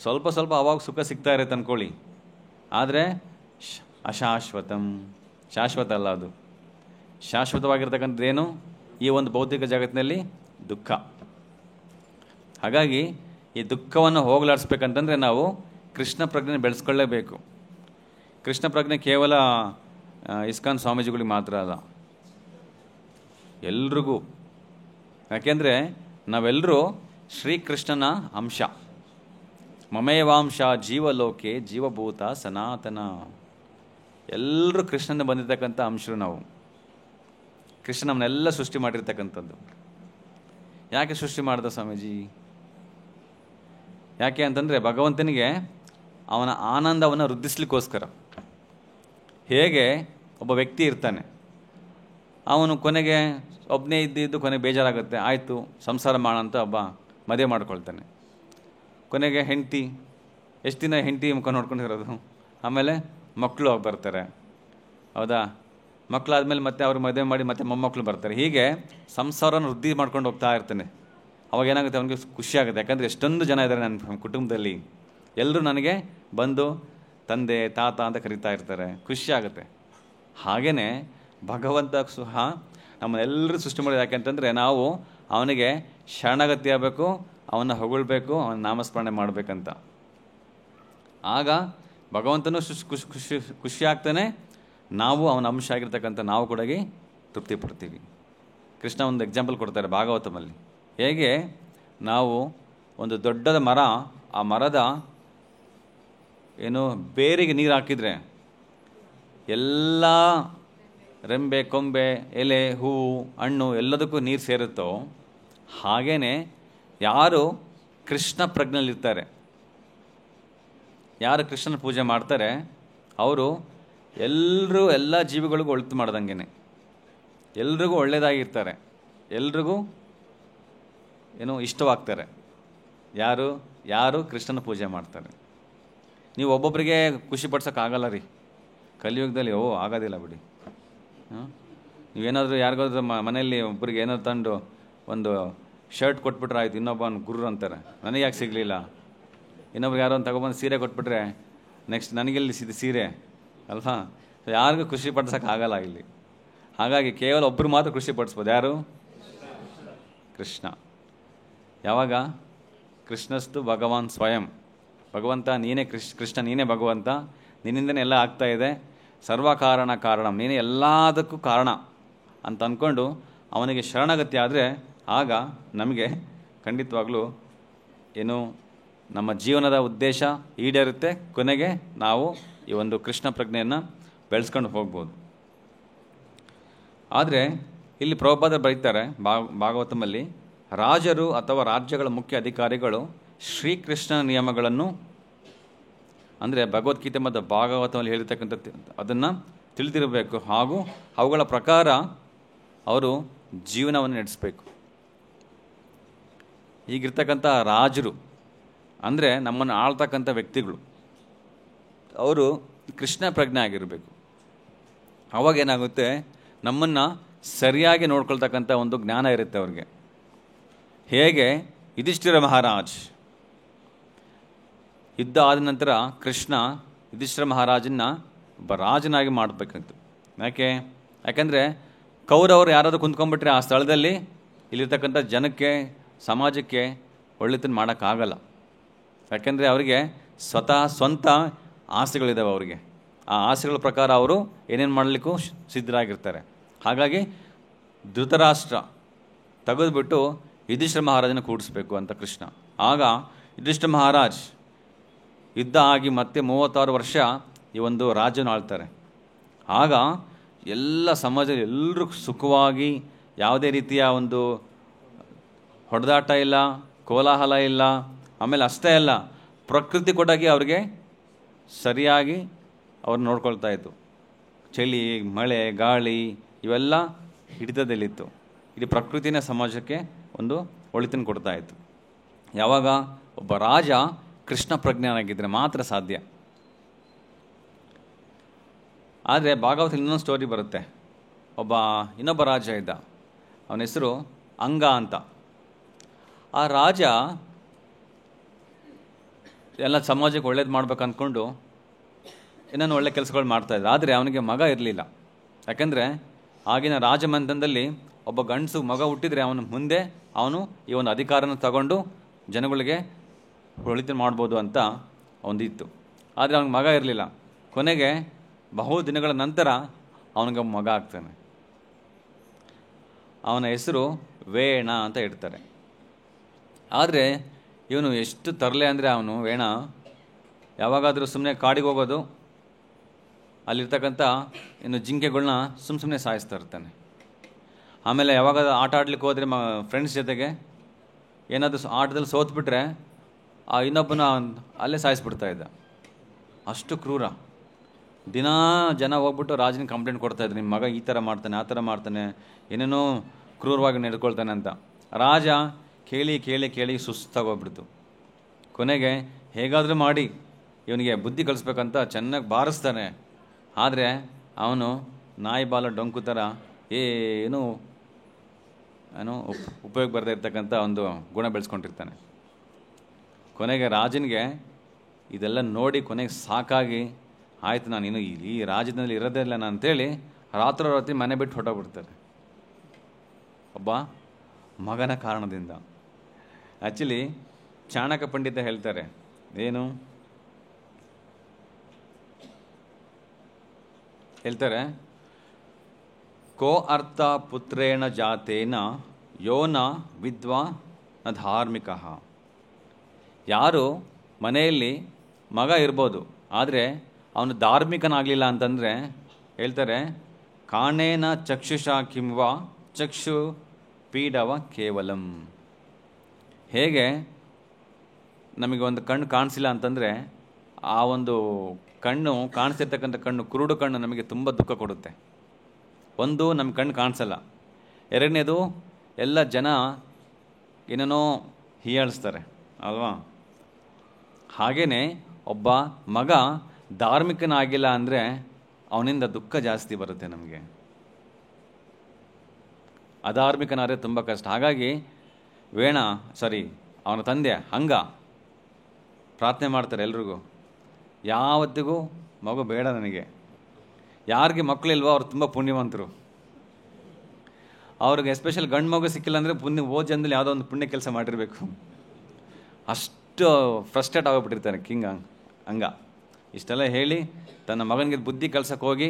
ಸ್ವಲ್ಪ ಸ್ವಲ್ಪ ಅವಾಗ ಸುಖ ಸಿಗ್ತಾ ಇರುತ್ತೆ ಅಂದ್ಕೊಳ್ಳಿ, ಆದರೆ ಅಶಾಶ್ವತಂ, ಶಾಶ್ವತ ಅಲ್ಲ ಅದು. ಶಾಶ್ವತವಾಗಿರ್ತಕ್ಕಂಥದ್ದೇನು? ಈ ಒಂದು ಭೌತಿಕ ಜಗತ್ತಿನಲ್ಲಿ ದುಃಖ. ಹಾಗಾಗಿ ಈ ದುಃಖವನ್ನು ಹೋಗಲಾಡಿಸ್ಬೇಕಂತಂದರೆ ನಾವು ಕೃಷ್ಣ ಪ್ರಜ್ಞೆ ಬೆಳೆಸ್ಕೊಳ್ಳೇಬೇಕು. ಕೃಷ್ಣ ಪ್ರಜ್ಞೆ ಕೇವಲ ಇಸ್ಕಾನ್ ಸ್ವಾಮೀಜಿಗಳಿಗೆ ಮಾತ್ರ ಅಲ್ಲ, ಎಲ್ರಿಗೂ. ಯಾಕೆಂದರೆ ನಾವೆಲ್ಲರೂ ಶ್ರೀಕೃಷ್ಣನ ಅಂಶ. ಮಮೇವಾಂಶ ಜೀವಲೋಕೆ ಜೀವಭೂತ ಸನಾತನ. ಎಲ್ಲರೂ ಕೃಷ್ಣನ ಬಂದಿರತಕ್ಕಂಥ ಅಂಶರು ನಾವು. ಕೃಷ್ಣ ನಮ್ಮನ್ನೆಲ್ಲ ಸೃಷ್ಟಿ ಮಾಡಿರ್ತಕ್ಕಂಥದ್ದು. ಯಾಕೆ ಸೃಷ್ಟಿ ಮಾಡ್ದ ಸ್ವಾಮೀಜಿ? ಯಾಕೆ ಅಂತಂದರೆ ಭಗವಂತನಿಗೆ ಅವನ ಆನಂದವನ್ನು ವೃದ್ಧಿಸ್ಲಿಕ್ಕೋಸ್ಕರ. ಹೇಗೆ ಒಬ್ಬ ವ್ಯಕ್ತಿ ಇರ್ತಾನೆ, ಅವನು ಕೊನೆಗೆ ಒಬ್ಬನೇ ಇದ್ದು ಕೊನೆಗೆ ಬೇಜಾರಾಗುತ್ತೆ, ಆಯಿತು ಸಂಸಾರ ಮಾಡೋಂತ ಒಬ್ಬ ಮದುವೆ ಮಾಡ್ಕೊಳ್ತಾನೆ. ಕೊನೆಗೆ ಹೆಂಡತಿ, ಎಷ್ಟು ದಿನ ಹೆಂಡತಿ ಮುಖ ನೋಡ್ಕೊಂಡಿರೋದು, ಆಮೇಲೆ ಮಕ್ಕಳು ಹೋಗಿ ಬರ್ತಾರೆ. ಹೌದಾ? ಮಕ್ಕಳಾದ್ಮೇಲೆ ಮತ್ತೆ ಅವ್ರಿಗೆ ಮದುವೆ ಮಾಡಿ ಮತ್ತೆ ಮೊಮ್ಮಕ್ಕಳು ಬರ್ತಾರೆ. ಹೀಗೆ ಸಂಸಾರನ ವೃದ್ಧಿ ಮಾಡ್ಕೊಂಡು ಹೋಗ್ತಾ ಇರ್ತಾನೆ. ಅವಾಗ ಏನಾಗುತ್ತೆ, ಅವನಿಗೆ ಖುಷಿ ಆಗುತ್ತೆ. ಯಾಕಂದರೆ ಎಷ್ಟೊಂದು ಜನ ಇದ್ದಾರೆ ನನ್ನ ಕುಟುಂಬದಲ್ಲಿ, ಎಲ್ಲರೂ ನನಗೆ ಬಂದು ತಂದೆ ತಾತ ಅಂತ ಕರೀತಾ ಇರ್ತಾರೆ, ಖುಷಿ ಆಗುತ್ತೆ. ಹಾಗೆಯೇ ಭಗವಂತ ಸಹ ನಮ್ಮನ್ನೆಲ್ಲರೂ ಸೃಷ್ಟಿ ಮಾಡೋದು ಯಾಕೆ ಅಂತಂದರೆ ನಾವು ಅವನಿಗೆ ಶರಣಾಗತಿ ಆಗಬೇಕು, ಅವನ್ನ ಹೊಗಳ್ಬೇಕು, ಅವನ ನಾಮಸ್ಮರಣೆ ಮಾಡಬೇಕಂತ. ಆಗ ಭಗವಂತನೂ ಖುಷಿ ಆಗ್ತಾನೆ, ನಾವು ಅವನ ಅಂಶ ಆಗಿರ್ತಕ್ಕಂಥ ನಾವು ಕೂಡ ತೃಪ್ತಿ ಪಡ್ತೀವಿ. ಕೃಷ್ಣ ಒಂದು ಎಕ್ಸಾಂಪಲ್ ಕೊಡ್ತಾರೆ ಭಾಗವತಮಲ್ಲಿ. ಹೇಗೆ ನಾವು ಒಂದು ದೊಡ್ಡದ ಮರ, ಆ ಮರದ ಬೇರಿಗೆ ನೀರು ಹಾಕಿದರೆ ಎಲ್ಲ ರೆಂಬೆ, ಕೊಂಬೆ, ಎಲೆ, ಹೂವು, ಹಣ್ಣು ಎಲ್ಲದಕ್ಕೂ ನೀರು ಸೇರುತ್ತೋ, ಹಾಗೇ ಯಾರು ಕೃಷ್ಣ ಪ್ರಜ್ಞೆಯಲ್ಲಿರ್ತಾರೆ, ಯಾರು ಕೃಷ್ಣನ ಪೂಜೆ ಮಾಡ್ತಾರೆ, ಅವರು ಎಲ್ಲ ಜೀವಿಗಳಿಗೂ ಒಳಿತು ಮಾಡ್ದಂಗೆ, ಎಲ್ರಿಗೂ ಒಳ್ಳೆಯದಾಗಿರ್ತಾರೆ, ಎಲ್ರಿಗೂ ಇಷ್ಟವಾಗ್ತಾರೆ. ಯಾರು ಕೃಷ್ಣನ ಪೂಜೆ ಮಾಡ್ತಾರೆ. ನೀವು ಒಬ್ಬೊಬ್ಬರಿಗೆ ಖುಷಿ ಪಡ್ಸೋಕ್ಕಾಗಲ್ಲ ರೀ ಕಲಿಯುಗದಲ್ಲಿ. ಆಗೋದಿಲ್ಲ ಬಿಡಿ. ನೀವೇನಾದರೂ ಯಾರಿಗಾದ್ರೂ ಮನೆಯಲ್ಲಿ ಒಬ್ಬರಿಗೆ ಏನಾದ್ರು ತಂದು ಒಂದು ಶರ್ಟ್ ಕೊಟ್ಬಿಟ್ರೆ ಆಯ್ತು, ಇನ್ನೊಬ್ಬನ ಗುರು ಅಂತಾರೆ, ನನಗೆ ಯಾಕೆ ಸಿಗಲಿಲ್ಲ. ಇನ್ನೊಬ್ರು ಯಾರೋ ಒಂದು ತಗೊಬಂದು ಸೀರೆ ಕೊಟ್ಬಿಟ್ರೆ ನೆಕ್ಸ್ಟ್ ನನಗೆಲ್ಲಿ ಸೀರೆ ಅಲ್ವಾ. ಯಾರಿಗೂ ಖುಷಿ ಪಡ್ಸೋಕ್ಕಾಗಲ್ಲ ಇಲ್ಲಿ. ಹಾಗಾಗಿ ಕೇವಲ ಒಬ್ಬರು ಮಾತ್ರ ಖುಷಿ ಪಡಿಸ್ಬೋದು. ಯಾರು? ಕೃಷ್ಣ. ಯಾವಾಗ? ಕೃಷ್ಣಸ್ತು ಭಗವಾನ್ ಸ್ವಯಂ. ಭಗವಂತ ನೀನೇ, ಕೃಷ್ಣ ನೀನೇ ಭಗವಂತ, ನಿನ್ನಿಂದನೇ ಎಲ್ಲ ಆಗ್ತಾ ಇದೆ, ಸರ್ವ ಕಾರಣ, ನೀನೇ ಎಲ್ಲದಕ್ಕೂ ಕಾರಣ ಅಂತ ಅಂದ್ಕೊಂಡು ಅವನಿಗೆ ಶರಣಗತಿ ಆದರೆ ಆಗ ನಮಗೆ ಖಂಡಿತವಾಗ್ಲೂ ನಮ್ಮ ಜೀವನದ ಉದ್ದೇಶ ಈಡೇರುತ್ತೆ. ಕೊನೆಗೆ ನಾವು ಈ ಒಂದು ಕೃಷ್ಣ ಪ್ರಜ್ಞೆಯನ್ನು ಬೆಳೆಸ್ಕೊಂಡು ಹೋಗ್ಬೋದು. ಆದರೆ ಇಲ್ಲಿ ಪ್ರಭುಪಾದ ಬರೀತಾರೆ ಭಾಗವತಮಲ್ಲಿ, ರಾಜರು ಅಥವಾ ರಾಜ್ಯಗಳ ಮುಖ್ಯ ಅಧಿಕಾರಿಗಳು ಶ್ರೀಕೃಷ್ಣನ ನಿಯಮಗಳನ್ನು, ಅಂದರೆ ಭಗವದ್ಗೀತೆ ಮತ್ತು ಭಾಗವತದಲ್ಲಿ ಹೇಳಿರ್ತಕ್ಕಂಥ ಅದನ್ನು ತಿಳಿದಿರಬೇಕು, ಹಾಗೂ ಅವುಗಳ ಪ್ರಕಾರ ಅವರು ಜೀವನವನ್ನು ನಡೆಸಬೇಕು. ಈಗಿರ್ತಕ್ಕಂಥ ರಾಜರು ಅಂದರೆ ನಮ್ಮನ್ನು ಆಳ್ತಕ್ಕಂಥ ವ್ಯಕ್ತಿಗಳು, ಅವರು ಕೃಷ್ಣ ಪ್ರಜ್ಞೆ ಆಗಿರಬೇಕು. ಅವಾಗೇನಾಗುತ್ತೆ, ನಮ್ಮನ್ನು ಸರಿಯಾಗಿ ನೋಡ್ಕೊಳ್ತಕ್ಕಂಥ ಒಂದು ಜ್ಞಾನ ಇರುತ್ತೆ ಅವ್ರಿಗೆ. ಹೇಗೆ ಯುಧಿಷ್ಠಿರ ಮಹಾರಾಜ್ ಯುದ್ಧ ಆದ ನಂತರ ಕೃಷ್ಣ ಯುಧಿಷ್ಠಿರ ಮಹಾರಾಜನ್ನ ಒಬ್ಬ ರಾಜನಾಗಿ ಮಾಡಬೇಕಂತ. ಯಾಕೆಂದರೆ ಕೌರವರು ಯಾರಾದರೂ ಕುಂತ್ಕೊಂಡ್ಬಿಟ್ರೆ ಆ ಸ್ಥಳದಲ್ಲಿ ಇಲ್ಲಿರ್ತಕ್ಕಂಥ ಜನಕ್ಕೆ, ಸಮಾಜಕ್ಕೆ ಒಳ್ಳೆತನ ಮಾಡೋಕ್ಕಾಗಲ್ಲ. ಯಾಕೆಂದರೆ ಅವರಿಗೆ ಸ್ವಂತ ಆಸೆಗಳಿದ್ದಾವೆ ಅವರಿಗೆ. ಆ ಆಸೆಗಳ ಪ್ರಕಾರ ಅವರು ಏನೇನು ಮಾಡಲಿಕ್ಕೂ ಸಿದ್ಧರಾಗಿರ್ತಾರೆ. ಹಾಗಾಗಿ ಧೃತರಾಷ್ಟ್ರ ತೆಗೆದುಬಿಟ್ಟು ಯುಧಿಷ್ಠಿರ ಮಹಾರಾಜನ ಕೂಡಿಸ್ಬೇಕು ಅಂತ ಕೃಷ್ಣ. ಆಗ ಯುಧಿಷ್ಠಿರ ಮಹಾರಾಜ್ ಯುದ್ಧ ಆಗಿ ಮತ್ತೆ 36 ವರ್ಷ ಈ ಒಂದು ರಾಜ್ಯನ ಆಳ್ತಾರೆ. ಆಗ ಎಲ್ಲ ಸಮಾಜದಲ್ಲಿ ಎಲ್ಲರೂ ಸುಖವಾಗಿ, ಯಾವುದೇ ರೀತಿಯ ಒಂದು ಹೊಡೆದಾಟ ಇಲ್ಲ, ಕೋಲಾಹಲ ಇಲ್ಲ. ಆಮೇಲೆ ಅಷ್ಟೇ ಅಲ್ಲ, ಪ್ರಕೃತಿ ಕೊಟ್ಟಾಗಿ ಅವ್ರಿಗೆ ಸರಿಯಾಗಿ ಅವ್ರು ನೋಡ್ಕೊಳ್ತಾ ಇತ್ತು. ಚಳಿ, ಮಳೆ, ಗಾಳಿ ಇವೆಲ್ಲ ಹಿಡಿತದಲ್ಲಿತ್ತು. ಇಡೀ ಪ್ರಕೃತಿನೇ ಸಮಾಜಕ್ಕೆ ಒಂದು ಒಳಿತನ್ನು ಕೊಡ್ತಾ ಇತ್ತು. ಯಾವಾಗ ಒಬ್ಬ ರಾಜ ಕೃಷ್ಣ ಪ್ರಜ್ಞಾನಾಗಿದ್ದರೆ ಮಾತ್ರ ಸಾಧ್ಯ. ಆದರೆ ಭಾಗವತದಲ್ಲಿ ಇನ್ನೊಂದು ಸ್ಟೋರಿ ಬರುತ್ತೆ. ಇನ್ನೊಬ್ಬ ರಾಜ ಇದ್ದ, ಅವನ ಹೆಸರು ಅಂಗ ಅಂತ. ಆ ರಾಜ ಎಲ್ಲ ಸಮಾಜಕ್ಕೆ ಒಳ್ಳೇದು ಮಾಡ್ಬೇಕು ಅಂದ್ಕೊಂಡು ಏನೇನು ಒಳ್ಳೆ ಕೆಲಸಗಳು ಮಾಡ್ತಾಯಿದ್ದ. ಆದರೆ ಅವನಿಗೆ ಮಗ ಇರಲಿಲ್ಲ. ಯಾಕೆಂದರೆ ಆಗಿನ ರಾಜಮನೆತನದಲ್ಲಿ ಒಬ್ಬ ಗಂಡಸು ಮಗ ಹುಟ್ಟಿದರೆ ಅವನ ಮುಂದೆ ಅವನು ಈ ಒಂದು ಅಧಿಕಾರನ ತಗೊಂಡು ಜನಗಳಿಗೆ ಒಳಿತು ಮಾಡ್ಬೋದು ಅಂತ ಒಂದಿತ್ತು. ಆದರೆ ಅವನಿಗೆ ಮಗ ಇರಲಿಲ್ಲ. ಕೊನೆಗೆ ಬಹು ದಿನಗಳ ನಂತರ ಅವನಿಗೆ ಮಗ ಆಗ್ತಾನೆ. ಅವನ ಹೆಸರು ವೇಣ ಅಂತ ಇಡ್ತಾರೆ. ಆದರೆ ಇವನು ಎಷ್ಟು ತರಲೆ ಅಂದರೆ, ಅವನು ವೇಣ ಯಾವಾಗಾದರೂ ಸುಮ್ಮನೆ ಕಾಡಿಗೆ ಹೋಗೋದು, ಅಲ್ಲಿರ್ತಕ್ಕಂಥ ಜಿಂಕೆಗಳನ್ನ ಸುಮ್ಮನೆ ಸಾಯಿಸ್ತಾ ಇರ್ತಾನೆ. ಆಮೇಲೆ ಯಾವಾಗ ಆಟ ಆಡ್ಲಿಕ್ಕೆ ಹೋದರೆ ಫ್ರೆಂಡ್ಸ್ ಜೊತೆಗೆ ಏನಾದರೂ ಆಟದಲ್ಲಿ ಸೋತ್ಬಿಟ್ರೆ ಆ ಇನ್ನೊಬ್ಬನ ಅಲ್ಲೇ ಸಾಯಿಸ್ಬಿಡ್ತಾ ಇದ್ದ. ಅಷ್ಟು ಕ್ರೂರ. ದಿನಾ ಜನ ಹೋಗ್ಬಿಟ್ಟು ರಾಜನಿಗೆ ಕಂಪ್ಲೇಂಟ್ ಕೊಡ್ತಾಯಿದ್ರು, ನಿಮ್ಮ ಮಗ ಈ ಥರ ಮಾಡ್ತಾನೆ, ಆ ಥರ ಮಾಡ್ತಾನೆ, ಏನೇನೋ ಕ್ರೂರವಾಗಿ ನಡ್ಕೊಳ್ತಾನೆ ಅಂತ. ರಾಜ ಕೇಳಿ ಕೇಳಿ ಕೇಳಿ ಸುಸ್ತಾಗೋಗ್ಬಿಡ್ತು. ಕೊನೆಗೆ ಹೇಗಾದರೂ ಮಾಡಿ ಇವನಿಗೆ ಬುದ್ಧಿ ಕಲಿಸ್ಬೇಕಂತ ಚೆನ್ನಾಗಿ ಬಾರಿಸ್ತಾನೆ. ಆದರೆ ಅವನು ನಾಯಿ ಬಾಲ ಡೊಂಕು ಥರ ಏನೂ ಉಪಯೋಗ ಬರದೇ ಇರ್ತಕ್ಕಂಥ ಒಂದು ಗುಣ ಬೆಳೆಸ್ಕೊಂಡಿರ್ತಾನೆ. ಕೊನೆಗೆ ರಾಜನಿಗೆ ಇದೆಲ್ಲ ನೋಡಿ ಕೊನೆಗೆ ಸಾಕಾಗಿ, ಆಯಿತು ನಾನು ಈ ರಾಜ್ಯದಲ್ಲಿ ಇರೋದೇ ಇಲ್ಲ ನಾನು ಅಂತೇಳಿ ರಾತ್ರಿ ಮನೆ ಬಿಟ್ಟು ಹೊರಟೋಗ್ಬಿಡ್ತಾರೆ. ಒಬ್ಬ ಮಗನ ಕಾರಣದಿಂದ. ಆ್ಯಕ್ಚುಲಿ ಚಾಣಕ್ಯ ಪಂಡಿತ ಹೇಳ್ತಾರೆ ಏನು ಹೇಳ್ತಾರೆ, ಕೋ ಅರ್ಥ ಪುತ್ರೇಣ ಜಾತೇನ ಯೋನ ವಿದ್ವಾ ನ ಧಾರ್ಮಿಕ. ಯಾರು ಮನೆಯಲ್ಲಿ ಮಗ ಇರ್ಬೋದು, ಆದರೆ ಅವನು ಧಾರ್ಮಿಕನಾಗಲಿಲ್ಲ ಅಂತಂದರೆ ಹೇಳ್ತಾರೆ, ಕಾಣೇನ ಚಕ್ಷುಷ ಕಿಂವ ಚಕ್ಷು ಪೀಡವ ಕೇವಲಂ. ಹೇಗೆ ನಮಗೆ ಒಂದು ಕಣ್ಣು ಕಾಣಿಸಿಲ್ಲ ಅಂತಂದರೆ ಆ ಒಂದು ಕಣ್ಣು ಕಾಣಿಸಿರ್ತಕ್ಕಂಥ ಕಣ್ಣು, ಕುರುಡು ಕಣ್ಣು ನಮಗೆ ತುಂಬ ದುಃಖ ಕೊಡುತ್ತೆ. ಒಂದು, ನಮ್ಮ ಕಣ್ಣು ಕಾಣಿಸಲ್ಲ. ಎರಡನೇದು, ಎಲ್ಲ ಜನ ಏನೇನೋ ಹೀಯಾಳಿಸ್ತಾರೆ ಅಲ್ವಾ. ಹಾಗೆಯೇ ಒಬ್ಬ ಮಗ ಧಾರ್ಮಿಕನಾಗಿಲ್ಲ ಅಂದರೆ ಅವನಿಂದ ದುಃಖ ಜಾಸ್ತಿ ಬರುತ್ತೆ ನಮಗೆ. ಅಧಾರ್ಮಿಕನಾದರೆ ತುಂಬ ಕಷ್ಟ. ಹಾಗಾಗಿ ಅವನ ತಂದೆ ಹಂಗ ಪ್ರಾರ್ಥನೆ ಮಾಡ್ತಾರೆ ಎಲ್ರಿಗೂ, ಯಾವತ್ತಿಗೂ ಮಗು ಬೇಡ ನನಗೆ. ಯಾರಿಗೆ ಮಕ್ಕಳಿಲ್ವೋ ಅವ್ರು ತುಂಬ ಪುಣ್ಯವಂತರು. ಅವ್ರಿಗೆ ಎಸ್ಪೆಷಲ್ ಗಂಡು ಮಗು ಸಿಕ್ಕಿಲ್ಲ ಅಂದರೆ ಜನ್ಮದಲ್ಲಿ ಯಾವುದೋ ಒಂದು ಪುಣ್ಯ ಕೆಲಸ ಮಾಡಿರಬೇಕು. ಅಷ್ಟು ಫ್ರಸ್ಟ್ರೇಟ್ ಆಗೋಗ್ಬಿಟ್ಟಿರ್ತಾನೆ ಕಿಂಗ್ ಹಂಗ. ಇಷ್ಟೆಲ್ಲ ಹೇಳಿ ತನ್ನ ಮಗನಿಗೆ ಬುದ್ಧಿ ಕಲ್ಸಕ್ಕೆ ಹೋಗಿ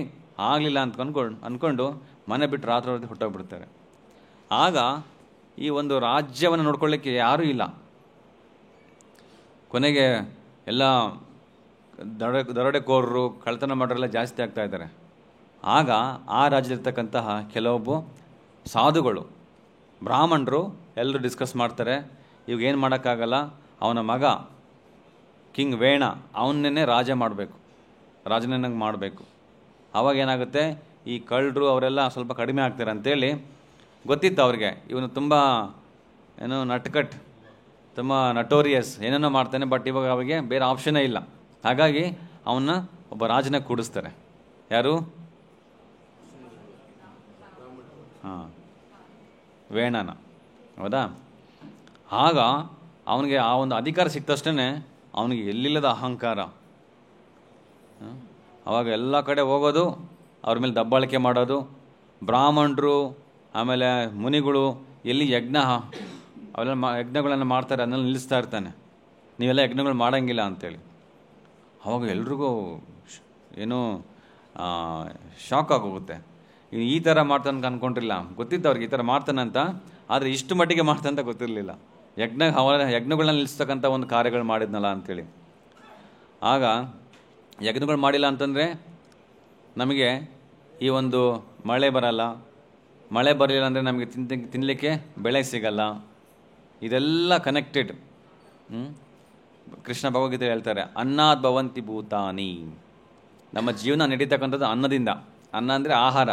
ಆಗಲಿಲ್ಲ ಅಂತ ಅಂದ್ಕೊಂಡು ಮನೆ ಬಿಟ್ಟು ರಾತ್ರಿ ಹೊಟ್ಟೋಗ್ಬಿಡ್ತಾರೆ. ಆಗ ಈ ಒಂದು ರಾಜ್ಯವನ್ನು ನೋಡ್ಕೊಳ್ಳಿಕ್ಕೆ ಯಾರೂ ಇಲ್ಲ. ಕೊನೆಗೆ ಎಲ್ಲ ದರೋಡೆಕೋರರು, ಕಳ್ತನ ಮಾಡೋರೆಲ್ಲ ಜಾಸ್ತಿ ಆಗ್ತಾ ಇದ್ದಾರೆ. ಆಗ ಆ ರಾಜ್ಯದಲ್ಲಿರ್ತಕ್ಕಂತಹ ಕೆಲವೊಬ್ಬ ಸಾಧುಗಳು, ಬ್ರಾಹ್ಮಣರು ಎಲ್ಲರೂ ಡಿಸ್ಕಸ್ ಮಾಡ್ತಾರೆ, ಇವಾಗ ಏನು ಮಾಡೋಕ್ಕಾಗಲ್ಲ, ಅವನ ಮಗ ಕಿಂಗ್ ವೇಣ ಅವನ್ನೇ ರಾಜನನ್ನಾಗಿ ಮಾಡಬೇಕು. ಆವಾಗ ಏನಾಗುತ್ತೆ, ಈ ಕಳ್ಳರು ಅವರೆಲ್ಲ ಸ್ವಲ್ಪ ಕಡಿಮೆ ಆಗ್ತಾರೆ ಅಂತೇಳಿ ಗೊತ್ತಿತ್ತು ಅವ್ರಿಗೆ. ಇವನು ತುಂಬ ನಟ್ಕಟ್, ತುಂಬ ನಟೋರಿಯಸ್, ಏನೇನೋ ಮಾಡ್ತಾನೆ. ಬಟ್ ಇವಾಗ ಅವಿಗೆ ಬೇರೆ ಆಪ್ಷನ್ನೇ ಇಲ್ಲ. ಹಾಗಾಗಿ ಅವನ್ನ ಒಬ್ಬ ರಾಜನ ಕೂಡಿಸ್ತಾರೆ. ಯಾರು? ವೇಣನ, ಹೌದಾ? ಆಗ ಅವನಿಗೆ ಆ ಒಂದು ಅಧಿಕಾರ ಸಿಕ್ತಷ್ಟೇ ಅವನಿಗೆ ಎಲ್ಲಿಲ್ಲದ ಅಹಂಕಾರ. ಆವಾಗ ಎಲ್ಲ ಕಡೆ ಹೋಗೋದು, ಅವ್ರ ಮೇಲೆ ದಬ್ಬಾಳಿಕೆ ಮಾಡೋದು. ಬ್ರಾಹ್ಮಣರು ಆಮೇಲೆ ಮುನಿಗಳು ಎಲ್ಲಿ ಅವೆಲ್ಲ ಯಜ್ಞಗಳನ್ನು ಮಾಡ್ತಾರೆ, ಅದನ್ನೆಲ್ಲ ನಿಲ್ಲಿಸ್ತಾ ಇರ್ತಾನೆ. ನೀವೆಲ್ಲ ಯಜ್ಞಗಳು ಮಾಡೋಂಗಿಲ್ಲ ಅಂಥೇಳಿ. ಅವಾಗ ಎಲ್ರಿಗೂ ಏನೋ ಶಾಕ್ ಆಗೋಗುತ್ತೆ. ಈ ಥರ ಮಾಡ್ತಾನೆ ಅಂದ್ಕೊಂಡಿರಲಿಲ್ಲ. ಗೊತ್ತಿತ್ತು ಅವ್ರಿಗೆ ಈ ಥರ ಮಾಡ್ತಾನೆ ಅಂತ, ಆದರೆ ಇಷ್ಟು ಮಟ್ಟಿಗೆ ಮಾಡ್ತಾನೆ ಅಂತ ಗೊತ್ತಿರಲಿಲ್ಲ. ಯಜ್ಞಗಳನ್ನ ನಿಲ್ಲಿಸ್ತಕ್ಕಂಥ ಒಂದು ಕಾರ್ಯಗಳು ಮಾಡಿದ್ನಲ್ಲ ಅಂಥೇಳಿ. ಆಗ ಯಜ್ಞಗಳು ಮಾಡಿಲ್ಲ ಅಂತಂದರೆ ನಮಗೆ ಈ ಒಂದು ಮಳೆ ಬರಲ್ಲ. ಮಳೆ ಬರಲಿಲ್ಲ ಅಂದರೆ ನಮಗೆ ತಿನ್ನಲಿಕ್ಕೆ ಬೆಳೆ ಸಿಗಲ್ಲ. ಇದೆಲ್ಲ ಕನೆಕ್ಟೆಡ್. ಕೃಷ್ಣ ಭಗವದ್ಗೀತೆ ಹೇಳ್ತಾರೆ, ಅನ್ನದ್ ಭವಂತಿ ಭೂತಾನಿ. ನಮ್ಮ ಜೀವನ ನಡೀತಕ್ಕಂಥದ್ದು ಅನ್ನದಿಂದ. ಅನ್ನ ಅಂದರೆ ಆಹಾರ.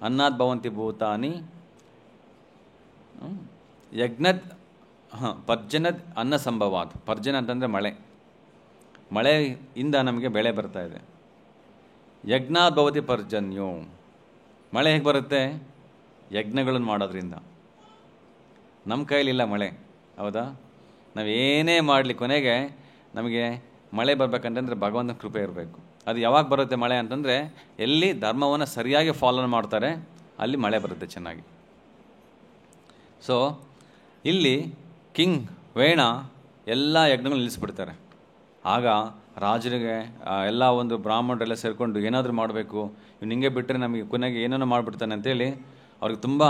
ಅನ್ನದ್ ಭವಂತಿ ಭೂತಾನಿ ಯಜ್ಞದ್ ಪರ್ಜನದ್ ಅನ್ನ ಸಂಭವಾತ್. ಪರ್ಜನ ಅಂತಂದರೆ ಮಳೆಯಿಂದ ನಮಗೆ ಬೆಳೆ ಬರ್ತಾ ಇದೆ. ಯಜ್ಞಾದ್ ಭವತಿ ಪರ್ಜನ್ಯೋ. ಮಳೆ ಹೇಗೆ ಬರುತ್ತೆ? ಯಜ್ಞಗಳನ್ನು ಮಾಡೋದ್ರಿಂದ. ನಮ್ಮ ಕೈಲಿಲ್ಲ ಮಳೆ, ಹೌದಾ? ನಾವೇನೇ ಮಾಡಲಿ ಕೊನೆಗೆ ನಮಗೆ ಮಳೆ ಬರಬೇಕಂತಂದರೆ ಭಗವಂತನ ಕೃಪೆ ಇರಬೇಕು. ಅದು ಯಾವಾಗ ಬರುತ್ತೆ ಮಳೆ ಅಂತಂದರೆ, ಎಲ್ಲಿ ಧರ್ಮವನ್ನು ಸರಿಯಾಗಿ ಫಾಲೋ ಮಾಡ್ತಾರೆ ಅಲ್ಲಿ ಮಳೆ ಬರುತ್ತೆ ಚೆನ್ನಾಗಿ. ಸೊ ಇಲ್ಲಿ ಕಿಂಗ್ ವೇಣ ಎಲ್ಲ ಯಜ್ಞಗಳು ನಿಲ್ಲಿಸ್ಬಿಡ್ತಾರೆ. ಆಗ ರಾಜರಿಗೆ ಎಲ್ಲ ಒಂದು ಬ್ರಾಹ್ಮಣರೆಲ್ಲ ಸೇರಿಕೊಂಡು ಏನಾದರೂ ಮಾಡಬೇಕು, ಇವ್ನು ಹಿಂಗೆ ಬಿಟ್ಟರೆ ನಮಗೆ ಕೊನೆಗೆ ಏನೇನೋ ಮಾಡಿಬಿಡ್ತಾನೆ ಅಂತೇಳಿ ಅವ್ರಿಗೆ ತುಂಬ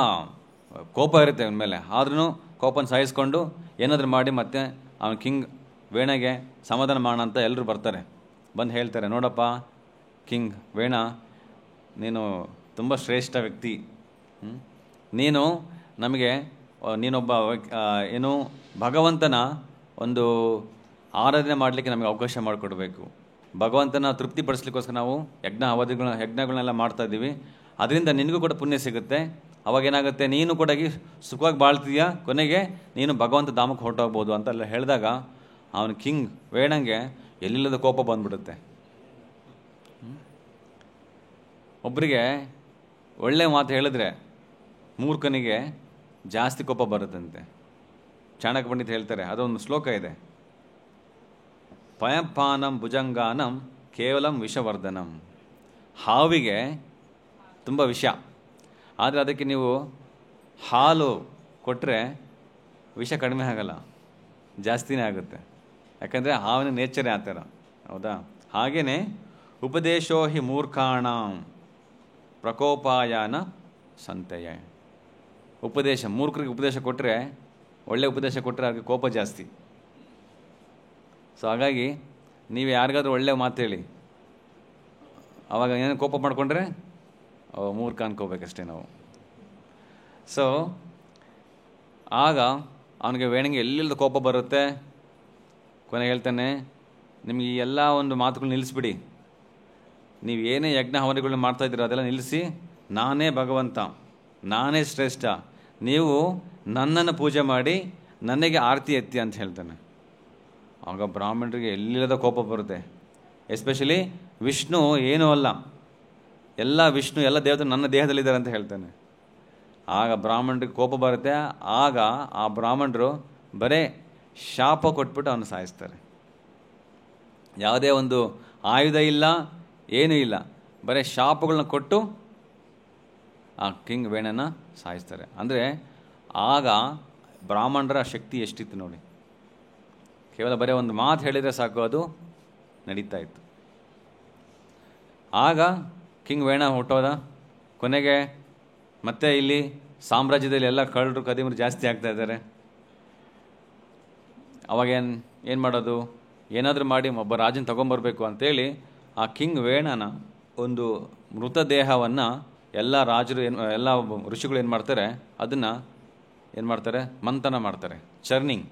ಕೋಪ ಇರುತ್ತೆ ಅವನ ಮೇಲೆ. ಆದ್ರೂ ಕೋಪನ ಸಾಯಿಸ್ಕೊಂಡು ಏನಾದರೂ ಮಾಡಿ ಮತ್ತೆ ಅವನ ಕಿಂಗ್ ವೇಣಗೆ ಸಮಾಧಾನ ಮಾಡೋಣ ಅಂತ ಎಲ್ಲರೂ ಬರ್ತಾರೆ. ಬಂದು ಹೇಳ್ತಾರೆ, ನೋಡಪ್ಪ ಕಿಂಗ್ ವೇಣ, ನೀನು ತುಂಬ ಶ್ರೇಷ್ಠ ವ್ಯಕ್ತಿ. ನೀನೊಬ್ಬ ಭಗವಂತನ ಒಂದು ಆರಾಧನೆ ಮಾಡಲಿಕ್ಕೆ ನಮಗೆ ಅವಕಾಶ ಮಾಡಿಕೊಡ್ಬೇಕು. ಭಗವಂತನ ತೃಪ್ತಿಪಡಿಸ್ಲಿಕ್ಕೋಸ್ಕರ ನಾವು ಯಜ್ಞಗಳನ್ನೆಲ್ಲ ಮಾಡ್ತಾ ಇದ್ದೀವಿ. ಅದರಿಂದ ನಿನಗೂ ಕೂಡ ಪುಣ್ಯ ಸಿಗುತ್ತೆ. ಅವಾಗೇನಾಗುತ್ತೆ, ನೀನು ಕೂಡ ಸುಖವಾಗಿ ಬಾಳ್ತೀಯ, ಕೊನೆಗೆ ನೀನು ಭಗವಂತ ಧಾಮಕ್ಕೆ ಹೊರಟೋಗ್ಬೋದು ಅಂತೆಲ್ಲ ಹೇಳಿದಾಗ ಅವನು ಕಿಂಗ್ ವೇಣಂಗೆ ಎಲ್ಲಿಲ್ಲದ ಕೋಪ ಬಂದ್ಬಿಡುತ್ತೆ. ಒಬ್ಬರಿಗೆ ಒಳ್ಳೆ ಮಾತು ಹೇಳಿದ್ರೆ ಮೂರ್ಖನಿಗೆ ಜಾಸ್ತಿ ಕೋಪ ಬರುತ್ತಂತೆ. ಚಾಣಕ್ಯ ಪಂಡಿತ ಹೇಳ್ತಾರೆ, ಅದೊಂದು ಶ್ಲೋಕ ಇದೆ, ಪಯಪಾನಂ ಭುಜಂಗಾನಂ ಕೇವಲಂ ವಿಷವರ್ಧನಂ. ಹಾವಿಗೆ ತುಂಬ ವಿಷ, ಆದರೆ ಅದಕ್ಕೆ ನೀವು ಹಾಲು ಕೊಟ್ಟರೆ ವಿಷ ಕಡಿಮೆ ಆಗಲ್ಲ, ಜಾಸ್ತಿನೇ ಆಗುತ್ತೆ. ಯಾಕಂದರೆ ಹಾವಿನ ನೇಚರೇ ಆ ಥರ, ಹೌದಾ? ಹಾಗೆಯೇ ಉಪದೇಶೋ ಹಿ ಮೂರ್ಖಾಣ ಪ್ರಕೋಪಾಯನ ಸಂತೆಯ. ಉಪದೇಶ, ಮೂರ್ಖರಿಗೆ ಉಪದೇಶ ಕೊಟ್ಟರೆ, ಒಳ್ಳೆ ಉಪದೇಶ ಕೊಟ್ಟರೆ ಅದಕ್ಕೆ ಕೋಪ ಜಾಸ್ತಿ. ಸೊ ಹಾಗಾಗಿ ನೀವು ಯಾರಿಗಾದ್ರೂ ಒಳ್ಳೆ ಮಾತು ಹೇಳಿ, ಆವಾಗ ಏನು ಕೋಪ ಮಾಡಿಕೊಂಡ್ರೆ ಮೂರ್ಖ ಅನ್ಕೋಬೇಕಷ್ಟೇ ನಾವು. ಸೊ ಆಗ ಅವನಿಗೆ ವೇಣಿಗೆ ಎಲ್ಲಿಲ್ಲದ ಕೋಪ ಬರುತ್ತೆ. ಕೊನೆಗೆ ಹೇಳ್ತಾನೆ, ನಿಮಗೆ ಈ ಎಲ್ಲ ಒಂದು ಮಾತುಗಳು ನಿಲ್ಲಿಸ್ಬಿಡಿ, ನೀವು ಏನೇ ಯಜ್ಞ ಹವನಗಳನ್ನ ಮಾಡ್ತಾಯಿದ್ದೀರೋ ಅದೆಲ್ಲ ನಿಲ್ಲಿಸಿ, ನಾನೇ ಭಗವಂತ, ನಾನೇ ಶ್ರೇಷ್ಠ, ನೀವು ನನ್ನನ್ನು ಪೂಜೆ ಮಾಡಿ ನನಗೆ ಆರತಿ ಎತ್ತಿ ಅಂತ ಹೇಳ್ತಾನೆ. ಆಗ ಬ್ರಾಹ್ಮಣರಿಗೆ ಎಲ್ಲಿಲ್ಲದ ಕೋಪ ಬರುತ್ತೆ. ಎಸ್ಪೆಷಲಿ ವಿಷ್ಣು ಏನೂ ಅಲ್ಲ, ಎಲ್ಲ ವಿಷ್ಣು, ಎಲ್ಲ ದೇವತೆ ನನ್ನ ದೇಹದಲ್ಲಿದ್ದಾರೆ ಅಂತ ಹೇಳ್ತಾನೆ. ಆಗ ಬ್ರಾಹ್ಮಣರಿಗೆ ಕೋಪ ಬರುತ್ತೆ. ಆಗ ಆ ಬ್ರಾಹ್ಮಣರು ಬರೇ ಶಾಪ ಕೊಟ್ಬಿಟ್ಟು ಅವನು ಸಾಯಿಸ್ತಾರೆ. ಯಾವುದೇ ಒಂದು ಆಯುಧ ಇಲ್ಲ, ಏನೂ ಇಲ್ಲ, ಬರೀ ಶಾಪಗಳನ್ನ ಕೊಟ್ಟು ಆ ಕಿಂಗ್ ವೇಣನ ಸಾಯಿಸ್ತಾರೆ. ಅಂದರೆ ಆಗ ಬ್ರಾಹ್ಮಣರ ಶಕ್ತಿ ಎಷ್ಟಿತ್ತು ನೋಡಿ. ಕೇವಲ ಬರೀ ಒಂದು ಮಾತು ಹೇಳಿದರೆ ಸಾಕು, ಅದು ನಡೀತಾ ಇತ್ತು. ಆಗ ಕಿಂಗ್ ವೇಣ ಹುಟ್ಟೋದ. ಕೊನೆಗೆ ಮತ್ತೆ ಇಲ್ಲಿ ಸಾಮ್ರಾಜ್ಯದಲ್ಲಿ ಎಲ್ಲ ಕಳ್ಳರು ಕದಿಮರು ಜಾಸ್ತಿ ಆಗ್ತಾ ಇದ್ದಾರೆ. ಅವಾಗೇನು ಮಾಡೋದು? ಏನಾದರೂ ಮಾಡಿ ಒಬ್ಬ ರಾಜನ ತೊಗೊಂಬರ್ಬೇಕು ಅಂತೇಳಿ ಆ ಕಿಂಗ್ ವೇಣನ ಒಂದು ಮೃತದೇಹವನ್ನು ಎಲ್ಲ ರಾಜರು ಎಲ್ಲ ಋಷಿಗಳು ಏನು ಮಾಡ್ತಾರೆ, ಅದನ್ನು ಏನು ಮಾಡ್ತಾರೆ, ಮಂಥನ ಮಾಡ್ತಾರೆ, ಚರ್ನಿಂಗ್,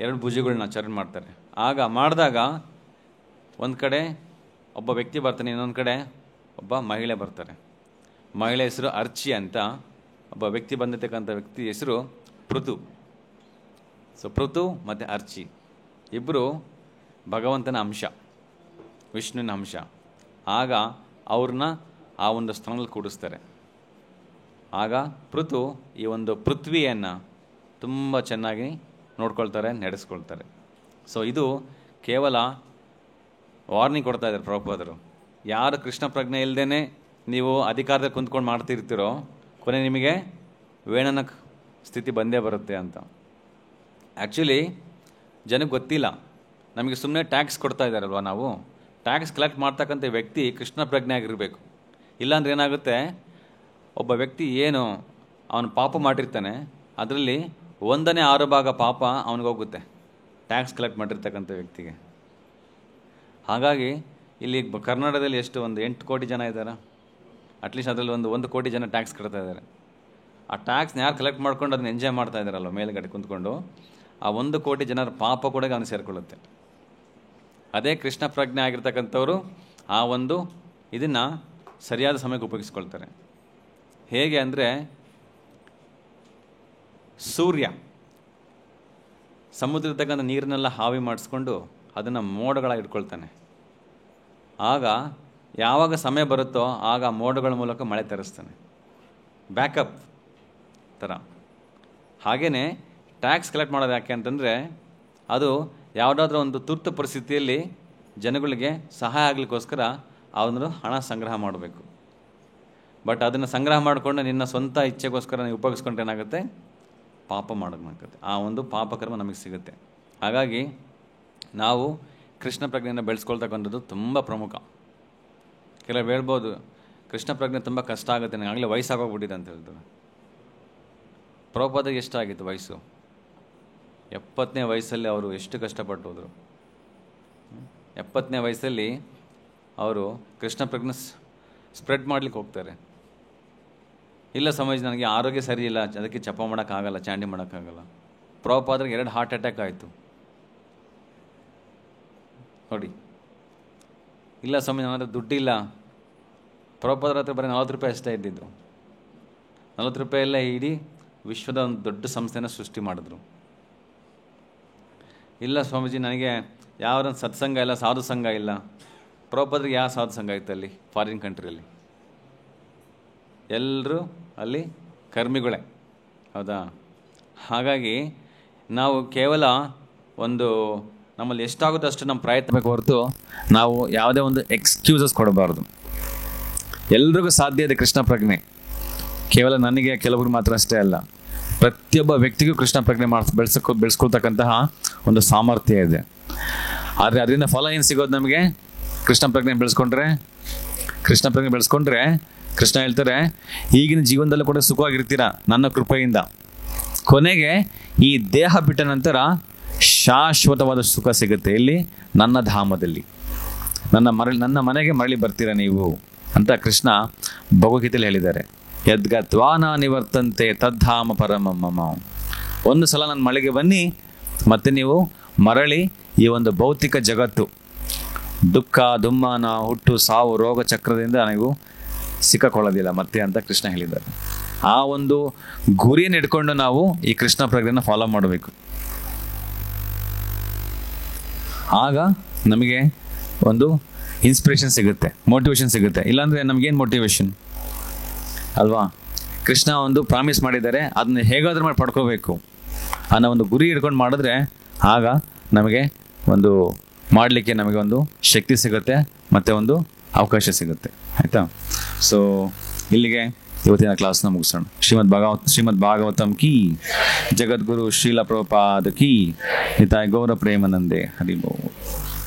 ಎರಡು ಭುಜಗಳನ್ನ ಚರ್ನ್ ಮಾಡ್ತಾರೆ. ಆಗ ಮಾಡಿದಾಗ ಒಂದು ಕಡೆ ಒಬ್ಬ ವ್ಯಕ್ತಿ ಬರ್ತಾನೆ, ಇನ್ನೊಂದು ಕಡೆ ಒಬ್ಬ ಮಹಿಳೆ ಬರ್ತಾರೆ. ಮಹಿಳೆ ಹೆಸರು ಅರ್ಚಿ ಅಂತ, ಒಬ್ಬ ವ್ಯಕ್ತಿ ಬಂದಿರ್ತಕ್ಕಂಥ ವ್ಯಕ್ತಿ ಹೆಸರು ಪೃಥು. ಸೊ ಪೃಥು ಮತ್ತು ಅರ್ಚಿ ಇಬ್ಬರು ಭಗವಂತನ ಅಂಶ, ವಿಷ್ಣುವಿನ ಅಂಶ. ಆಗ ಅವ್ರನ್ನ ಆ ಒಂದು ಸ್ಥಾನದಲ್ಲಿ ಕೂಡಿಸ್ತಾರೆ. ಆಗ ಪೃಥು ಈ ಒಂದು ಪೃಥ್ವಿಯನ್ನು ತುಂಬ ಚೆನ್ನಾಗಿ ನೋಡ್ಕೊಳ್ತಾರೆ, ನಡೆಸ್ಕೊಳ್ತಾರೆ. ಸೊ ಇದು ಕೇವಲ ವಾರ್ನಿಂಗ್ ಕೊಡ್ತಾ ಇದ್ದಾರೆ ಪ್ರಭುಪಾದರು. ಯಾರು ಕೃಷ್ಣ ಪ್ರಜ್ಞೆ ಇಲ್ಲದೇ ನೀವು ಅಧಿಕಾರದಲ್ಲಿ ಕುಂತ್ಕೊಂಡು ಮಾಡ್ತಿರ್ತೀರೋ, ಕೊನೆ ನಿಮಗೆ ವೇಣನ ಸ್ಥಿತಿ ಬಂದೇ ಬರುತ್ತೆ ಅಂತ. ಆ್ಯಕ್ಚುಲಿ ಜನಕ್ಕೆ ಗೊತ್ತಿಲ್ಲ, ನಮಗೆ ಸುಮ್ಮನೆ ಟ್ಯಾಕ್ಸ್ ಕೊಡ್ತಾ ಇದ್ದಾರಲ್ವ, ನಾವು ಟ್ಯಾಕ್ಸ್ ಕಲೆಕ್ಟ್ ಮಾಡ್ತಕ್ಕಂಥ ವ್ಯಕ್ತಿ ಕೃಷ್ಣ ಪ್ರಜ್ಞೆ ಆಗಿರಬೇಕು. ಇಲ್ಲಾಂದ್ರೆ ಏನಾಗುತ್ತೆ, ಒಬ್ಬ ವ್ಯಕ್ತಿ ಏನು ಅವನು ಪಾಪ ಮಾಡಿರ್ತಾನೆ, ಅದರಲ್ಲಿ 1/6 ಪಾಪ ಅವನಿಗೋಗುತ್ತೆ, ಟ್ಯಾಕ್ಸ್ ಕಲೆಕ್ಟ್ ಮಾಡಿರ್ತಕ್ಕಂಥ ವ್ಯಕ್ತಿಗೆ. ಹಾಗಾಗಿ ಇಲ್ಲಿ ಕರ್ನಾಟಕದಲ್ಲಿ ಎಷ್ಟು ಒಂದು 8 ಕೋಟಿ ಜನ ಇದ್ದಾರೆ, ಅಟ್ಲೀಸ್ಟ್ ಅದರಲ್ಲಿ 1 ಕೋಟಿ ಜನ ಟ್ಯಾಕ್ಸ್ ಕಟ್ತಾ ಇದ್ದಾರೆ. ಆ ಟ್ಯಾಕ್ಸ್ನ ಯಾರು ಕಲೆಕ್ಟ್ ಮಾಡ್ಕೊಂಡು ಅದನ್ನ ಎಂಜಾಯ್ ಮಾಡ್ತಾ ಇದ್ದಾರಲ್ಲ ಮೇಲ್ಗಡೆ ಕುಂತ್ಕೊಂಡು, ಆ 1 ಕೋಟಿ ಜನರ ಪಾಪ ಕೂಡ ಅವನು ಸೇರಿಕೊಳ್ಳುತ್ತೆ. ಅದೇ ಕೃಷ್ಣ ಪ್ರಜ್ಞೆ ಆಗಿರ್ತಕ್ಕಂಥವ್ರು ಆ ಒಂದು ಇದನ್ನು ಸರಿಯಾದ ಸಮಯಕ್ಕೆ ಉಪಯೋಗಿಸ್ಕೊಳ್ತಾರೆ. ಹೇಗೆ ಅಂದರೆ, ಸೂರ್ಯ ಸಮುದ್ರದಕ್ಕಂಥ ನೀರನ್ನೆಲ್ಲ ಹಾವಿ ಮಾಡಿಸ್ಕೊಂಡು ಅದನ್ನು ಮೋಡಗಳಾಗಿ ಇಟ್ಕೊಳ್ತಾನೆ. ಆಗ ಯಾವಾಗ ಸಮಯ ಬರುತ್ತೋ ಆಗ ಮೋಡಗಳ ಮೂಲಕ ಮಳೆ ತರಿಸ್ತಾನೆ, ಬ್ಯಾಕಪ್ ಥರ. ಹಾಗೆಯೇ ಟ್ಯಾಕ್ಸ್ ಕಲೆಕ್ಟ್ ಮಾಡೋದು ಯಾಕೆ ಅಂತಂದರೆ, ಅದು ಯಾವುದಾದ್ರೂ ಒಂದು ತುರ್ತು ಪರಿಸ್ಥಿತಿಯಲ್ಲಿ ಜನಗಳಿಗೆ ಸಹಾಯ ಆಗಲಿಕ್ಕೋಸ್ಕರ ಅವನು ಹಣ ಸಂಗ್ರಹ ಮಾಡಬೇಕು. ಬಟ್ ಅದನ್ನು ಸಂಗ್ರಹ ಮಾಡಿಕೊಂಡು ನಿನ್ನ ಸ್ವಂತ ಇಚ್ಛೆಗೋಸ್ಕರ ನೀವು ಉಪಯೋಗಿಸ್ಕೊಂಡ್ರೆ ಏನಾಗುತ್ತೆ, ಪಾಪ ಮಾಡೋಕ್ಕಾಗುತ್ತೆ. ಆ ಒಂದು ಪಾಪಕರ್ಮ ನಮಗೆ ಸಿಗುತ್ತೆ. ಹಾಗಾಗಿ ನಾವು ಕೃಷ್ಣ ಪ್ರಜ್ಞೆಯನ್ನು ಬೆಳೆಸ್ಕೊಳ್ತಕ್ಕಂಥದ್ದು ತುಂಬ ಪ್ರಮುಖ. ಕೆಲವು ಹೇಳ್ಬೋದು, ಕೃಷ್ಣ ಪ್ರಜ್ಞೆ ತುಂಬ ಕಷ್ಟ ಆಗುತ್ತೆ, ನನಗೆ ಆಗಲೇ ವಯಸ್ಸಾಗೋಗ್ಬಿಟ್ಟಿದೆ ಅಂತ ಹೇಳ್ತಾರೆ. ಪ್ರಭುಪಾದರಿಗೆ ಎಷ್ಟಾಗಿತ್ತು ವಯಸ್ಸು? 70ನೇ ವಯಸ್ಸಲ್ಲಿ ಅವರು ಎಷ್ಟು ಕಷ್ಟಪಟ್ಟು ಹೋದರು. 70ನೇ ವಯಸ್ಸಲ್ಲಿ ಅವರು ಕೃಷ್ಣ ಪ್ರಜ್ಞೆ ಸ್ಪ್ರೆಡ್ ಮಾಡ್ಲಿಕ್ಕೆ ಹೋಗ್ತಾರೆ. ಇಲ್ಲ ಸ್ವಾಮೀಜಿ, ನನಗೆ ಆರೋಗ್ಯ ಸರಿ ಇಲ್ಲ, ಅದಕ್ಕೆ ಜಪ ಮಾಡೋಕ್ಕಾಗಲ್ಲ, ಚಾಂಡಿ ಮಾಡೋಕ್ಕಾಗಲ್ಲ. ಪ್ರಭುಪಾದರಿಗೆ 2 ಹಾರ್ಟ್ ಅಟ್ಯಾಕ್ ಆಯಿತು ನೋಡಿ. ಇಲ್ಲ ಸ್ವಾಮಿ, ನನ್ನ ಹತ್ರ ದುಡ್ಡಿಲ್ಲ. ಪ್ರಭುಪಾದರ ಹತ್ರ ಬರೀ 40 ರೂಪಾಯಿ ಅಷ್ಟೇ ಇದ್ದಿದ್ದು. 40 ರೂಪಾಯೆಲ್ಲ ಇಡೀ ವಿಶ್ವದ ಒಂದು ದೊಡ್ಡ ಸಂಸ್ಥೆನ ಸೃಷ್ಟಿ ಮಾಡಿದ್ರು. ಇಲ್ಲ ಸ್ವಾಮೀಜಿ, ನನಗೆ ಯಾವ್ದೊಂದು ಸತ್ಸಂಗ ಇಲ್ಲ, ಸಾಧು ಸಂಘ ಇಲ್ಲ. ಪ್ರಭುಪಾದರಿಗೆ ಯಾವ ಸಾಧು ಸಂಘ ಇತ್ತು ಅಲ್ಲಿ ಫಾರಿನ್ ಕಂಟ್ರಿಯಲ್ಲಿ? ಎಲ್ಲರೂ ಅಲ್ಲಿ ಕರ್ಮಿಗಳೇ, ಹೌದಾ? ಹಾಗಾಗಿ ನಾವು ಕೇವಲ ಒಂದು ನಮ್ಮಲ್ಲಿ ಎಷ್ಟಾಗುತ್ತೋ ಅಷ್ಟು ನಮ್ಮ ಪ್ರಯತ್ನ ಬೇಕು ಹೊರತು ನಾವು ಯಾವುದೇ ಒಂದು ಎಕ್ಸ್ಕ್ಯೂಸಸ್ ಕೊಡಬಾರ್ದು. ಎಲ್ರಿಗೂ ಸಾಧ್ಯ ಇದೆ ಕೃಷ್ಣ ಪ್ರಜ್ಞೆ, ಕೇವಲ ನನಗೆ ಕೆಲವ್ರಿಗೆ ಮಾತ್ರ ಅಷ್ಟೇ ಅಲ್ಲ, ಪ್ರತಿಯೊಬ್ಬ ವ್ಯಕ್ತಿಗೂ ಕೃಷ್ಣ ಪ್ರಜ್ಞೆ ಬೆಳೆಸ್ಕೊಳ್ತಕ್ಕಂತಹ ಒಂದು ಸಾಮರ್ಥ್ಯ ಇದೆ. ಆದರೆ ಅದರಿಂದ ಫಲ ಏನು ಸಿಗೋದು ನಮಗೆ? ಕೃಷ್ಣ ಪ್ರಜ್ಞೆ ಬೆಳೆಸ್ಕೊಂಡ್ರೆ ಕೃಷ್ಣ ಹೇಳ್ತಾರೆ, ಈಗಿನ ಜೀವನದಲ್ಲೂ ಕೂಡ ಸುಖವಾಗಿರ್ತೀರ ನನ್ನ ಕೃಪೆಯಿಂದ. ಕೊನೆಗೆ ಈ ದೇಹ ಬಿಟ್ಟ ನಂತರ ಶಾಶ್ವತವಾದ ಸುಖ ಸಿಗುತ್ತೆ. ಇಲ್ಲಿ ನನ್ನ ಧಾಮದಲ್ಲಿ, ನನ್ನ ಮನೆಗೆ ಮರಳಿ ಬರ್ತೀರಾ ನೀವು ಅಂತ ಕೃಷ್ಣ ಭಗವದ್ಗೀತೆಯಲ್ಲಿ ಹೇಳಿದ್ದಾರೆ. ಯದ್ಗತ್ವಾನ ನಿವರ್ತಂತೆ ತದ್ಧಾಮ ಪರಮಂ ಮಮ. ಒಂದು ಸಲ ನನ್ನ ಮಳೆಗೆ ಬನ್ನಿ, ಮತ್ತೆ ನೀವು ಮರಳಿ ಈ ಒಂದು ಭೌತಿಕ ಜಗತ್ತು, ದುಃಖ ದುಮ್ಮಾನ, ಹುಟ್ಟು ಸಾವು, ರೋಗ ಚಕ್ರದಿಂದ ನೀವು ಸಿಕ್ಕಾಕೊಳ್ಳೋದಿಲ್ಲ ಮತ್ತೆ ಅಂತ ಕೃಷ್ಣ ಹೇಳಿದ್ದಾರೆ. ಆ ಒಂದು ಗುರಿಯನ್ನು ಇಟ್ಕೊಂಡು ನಾವು ಈ ಕೃಷ್ಣ ಪ್ರಜ್ಞೆನ ಫಾಲೋ ಮಾಡಬೇಕು. ಆಗ ನಮಗೆ ಒಂದು ಇನ್ಸ್ಪಿರೇಷನ್ ಸಿಗುತ್ತೆ, ಮೋಟಿವೇಶನ್ ಸಿಗುತ್ತೆ. ಇಲ್ಲಾಂದರೆ ನಮಗೇನು ಮೋಟಿವೇಶನ್ ಅಲ್ವಾ? ಕೃಷ್ಣ ಒಂದು ಪ್ರಾಮಿಸ್ ಮಾಡಿದ್ದಾರೆ, ಅದನ್ನ ಹೇಗಾದ್ರೂ ಮಾಡಿ ಪಡ್ಕೋಬೇಕು ಅನ್ನೋ ಒಂದು ಗುರಿ ಇಟ್ಕೊಂಡು ಮಾಡಿದ್ರೆ ಆಗ ನಮಗೆ ಒಂದು ಮಾಡಲಿಕ್ಕೆ ನಮಗೆ ಒಂದು ಶಕ್ತಿ ಸಿಗುತ್ತೆ ಮತ್ತು ಒಂದು ಅವಕಾಶ ಸಿಗುತ್ತೆ. ಆಯಿತಾ? ಸೊ ಇಲ್ಲಿಗೆ ಇವತ್ತಿನ ಕ್ಲಾಸ್ನ ಮುಗಿಸೋಣ. ಶ್ರೀಮದ್ ಭಾಗವತಂ ಕಿ, ಜಗದ್ಗುರು ಶ್ರೀಲ ಪ್ರಭುಪಾದ ಕಿ, ನಿತಾಯ್ ಗೌರ ಪ್ರೇಮಾನಂದೇ. ಹರಿ ಬೋಲ್.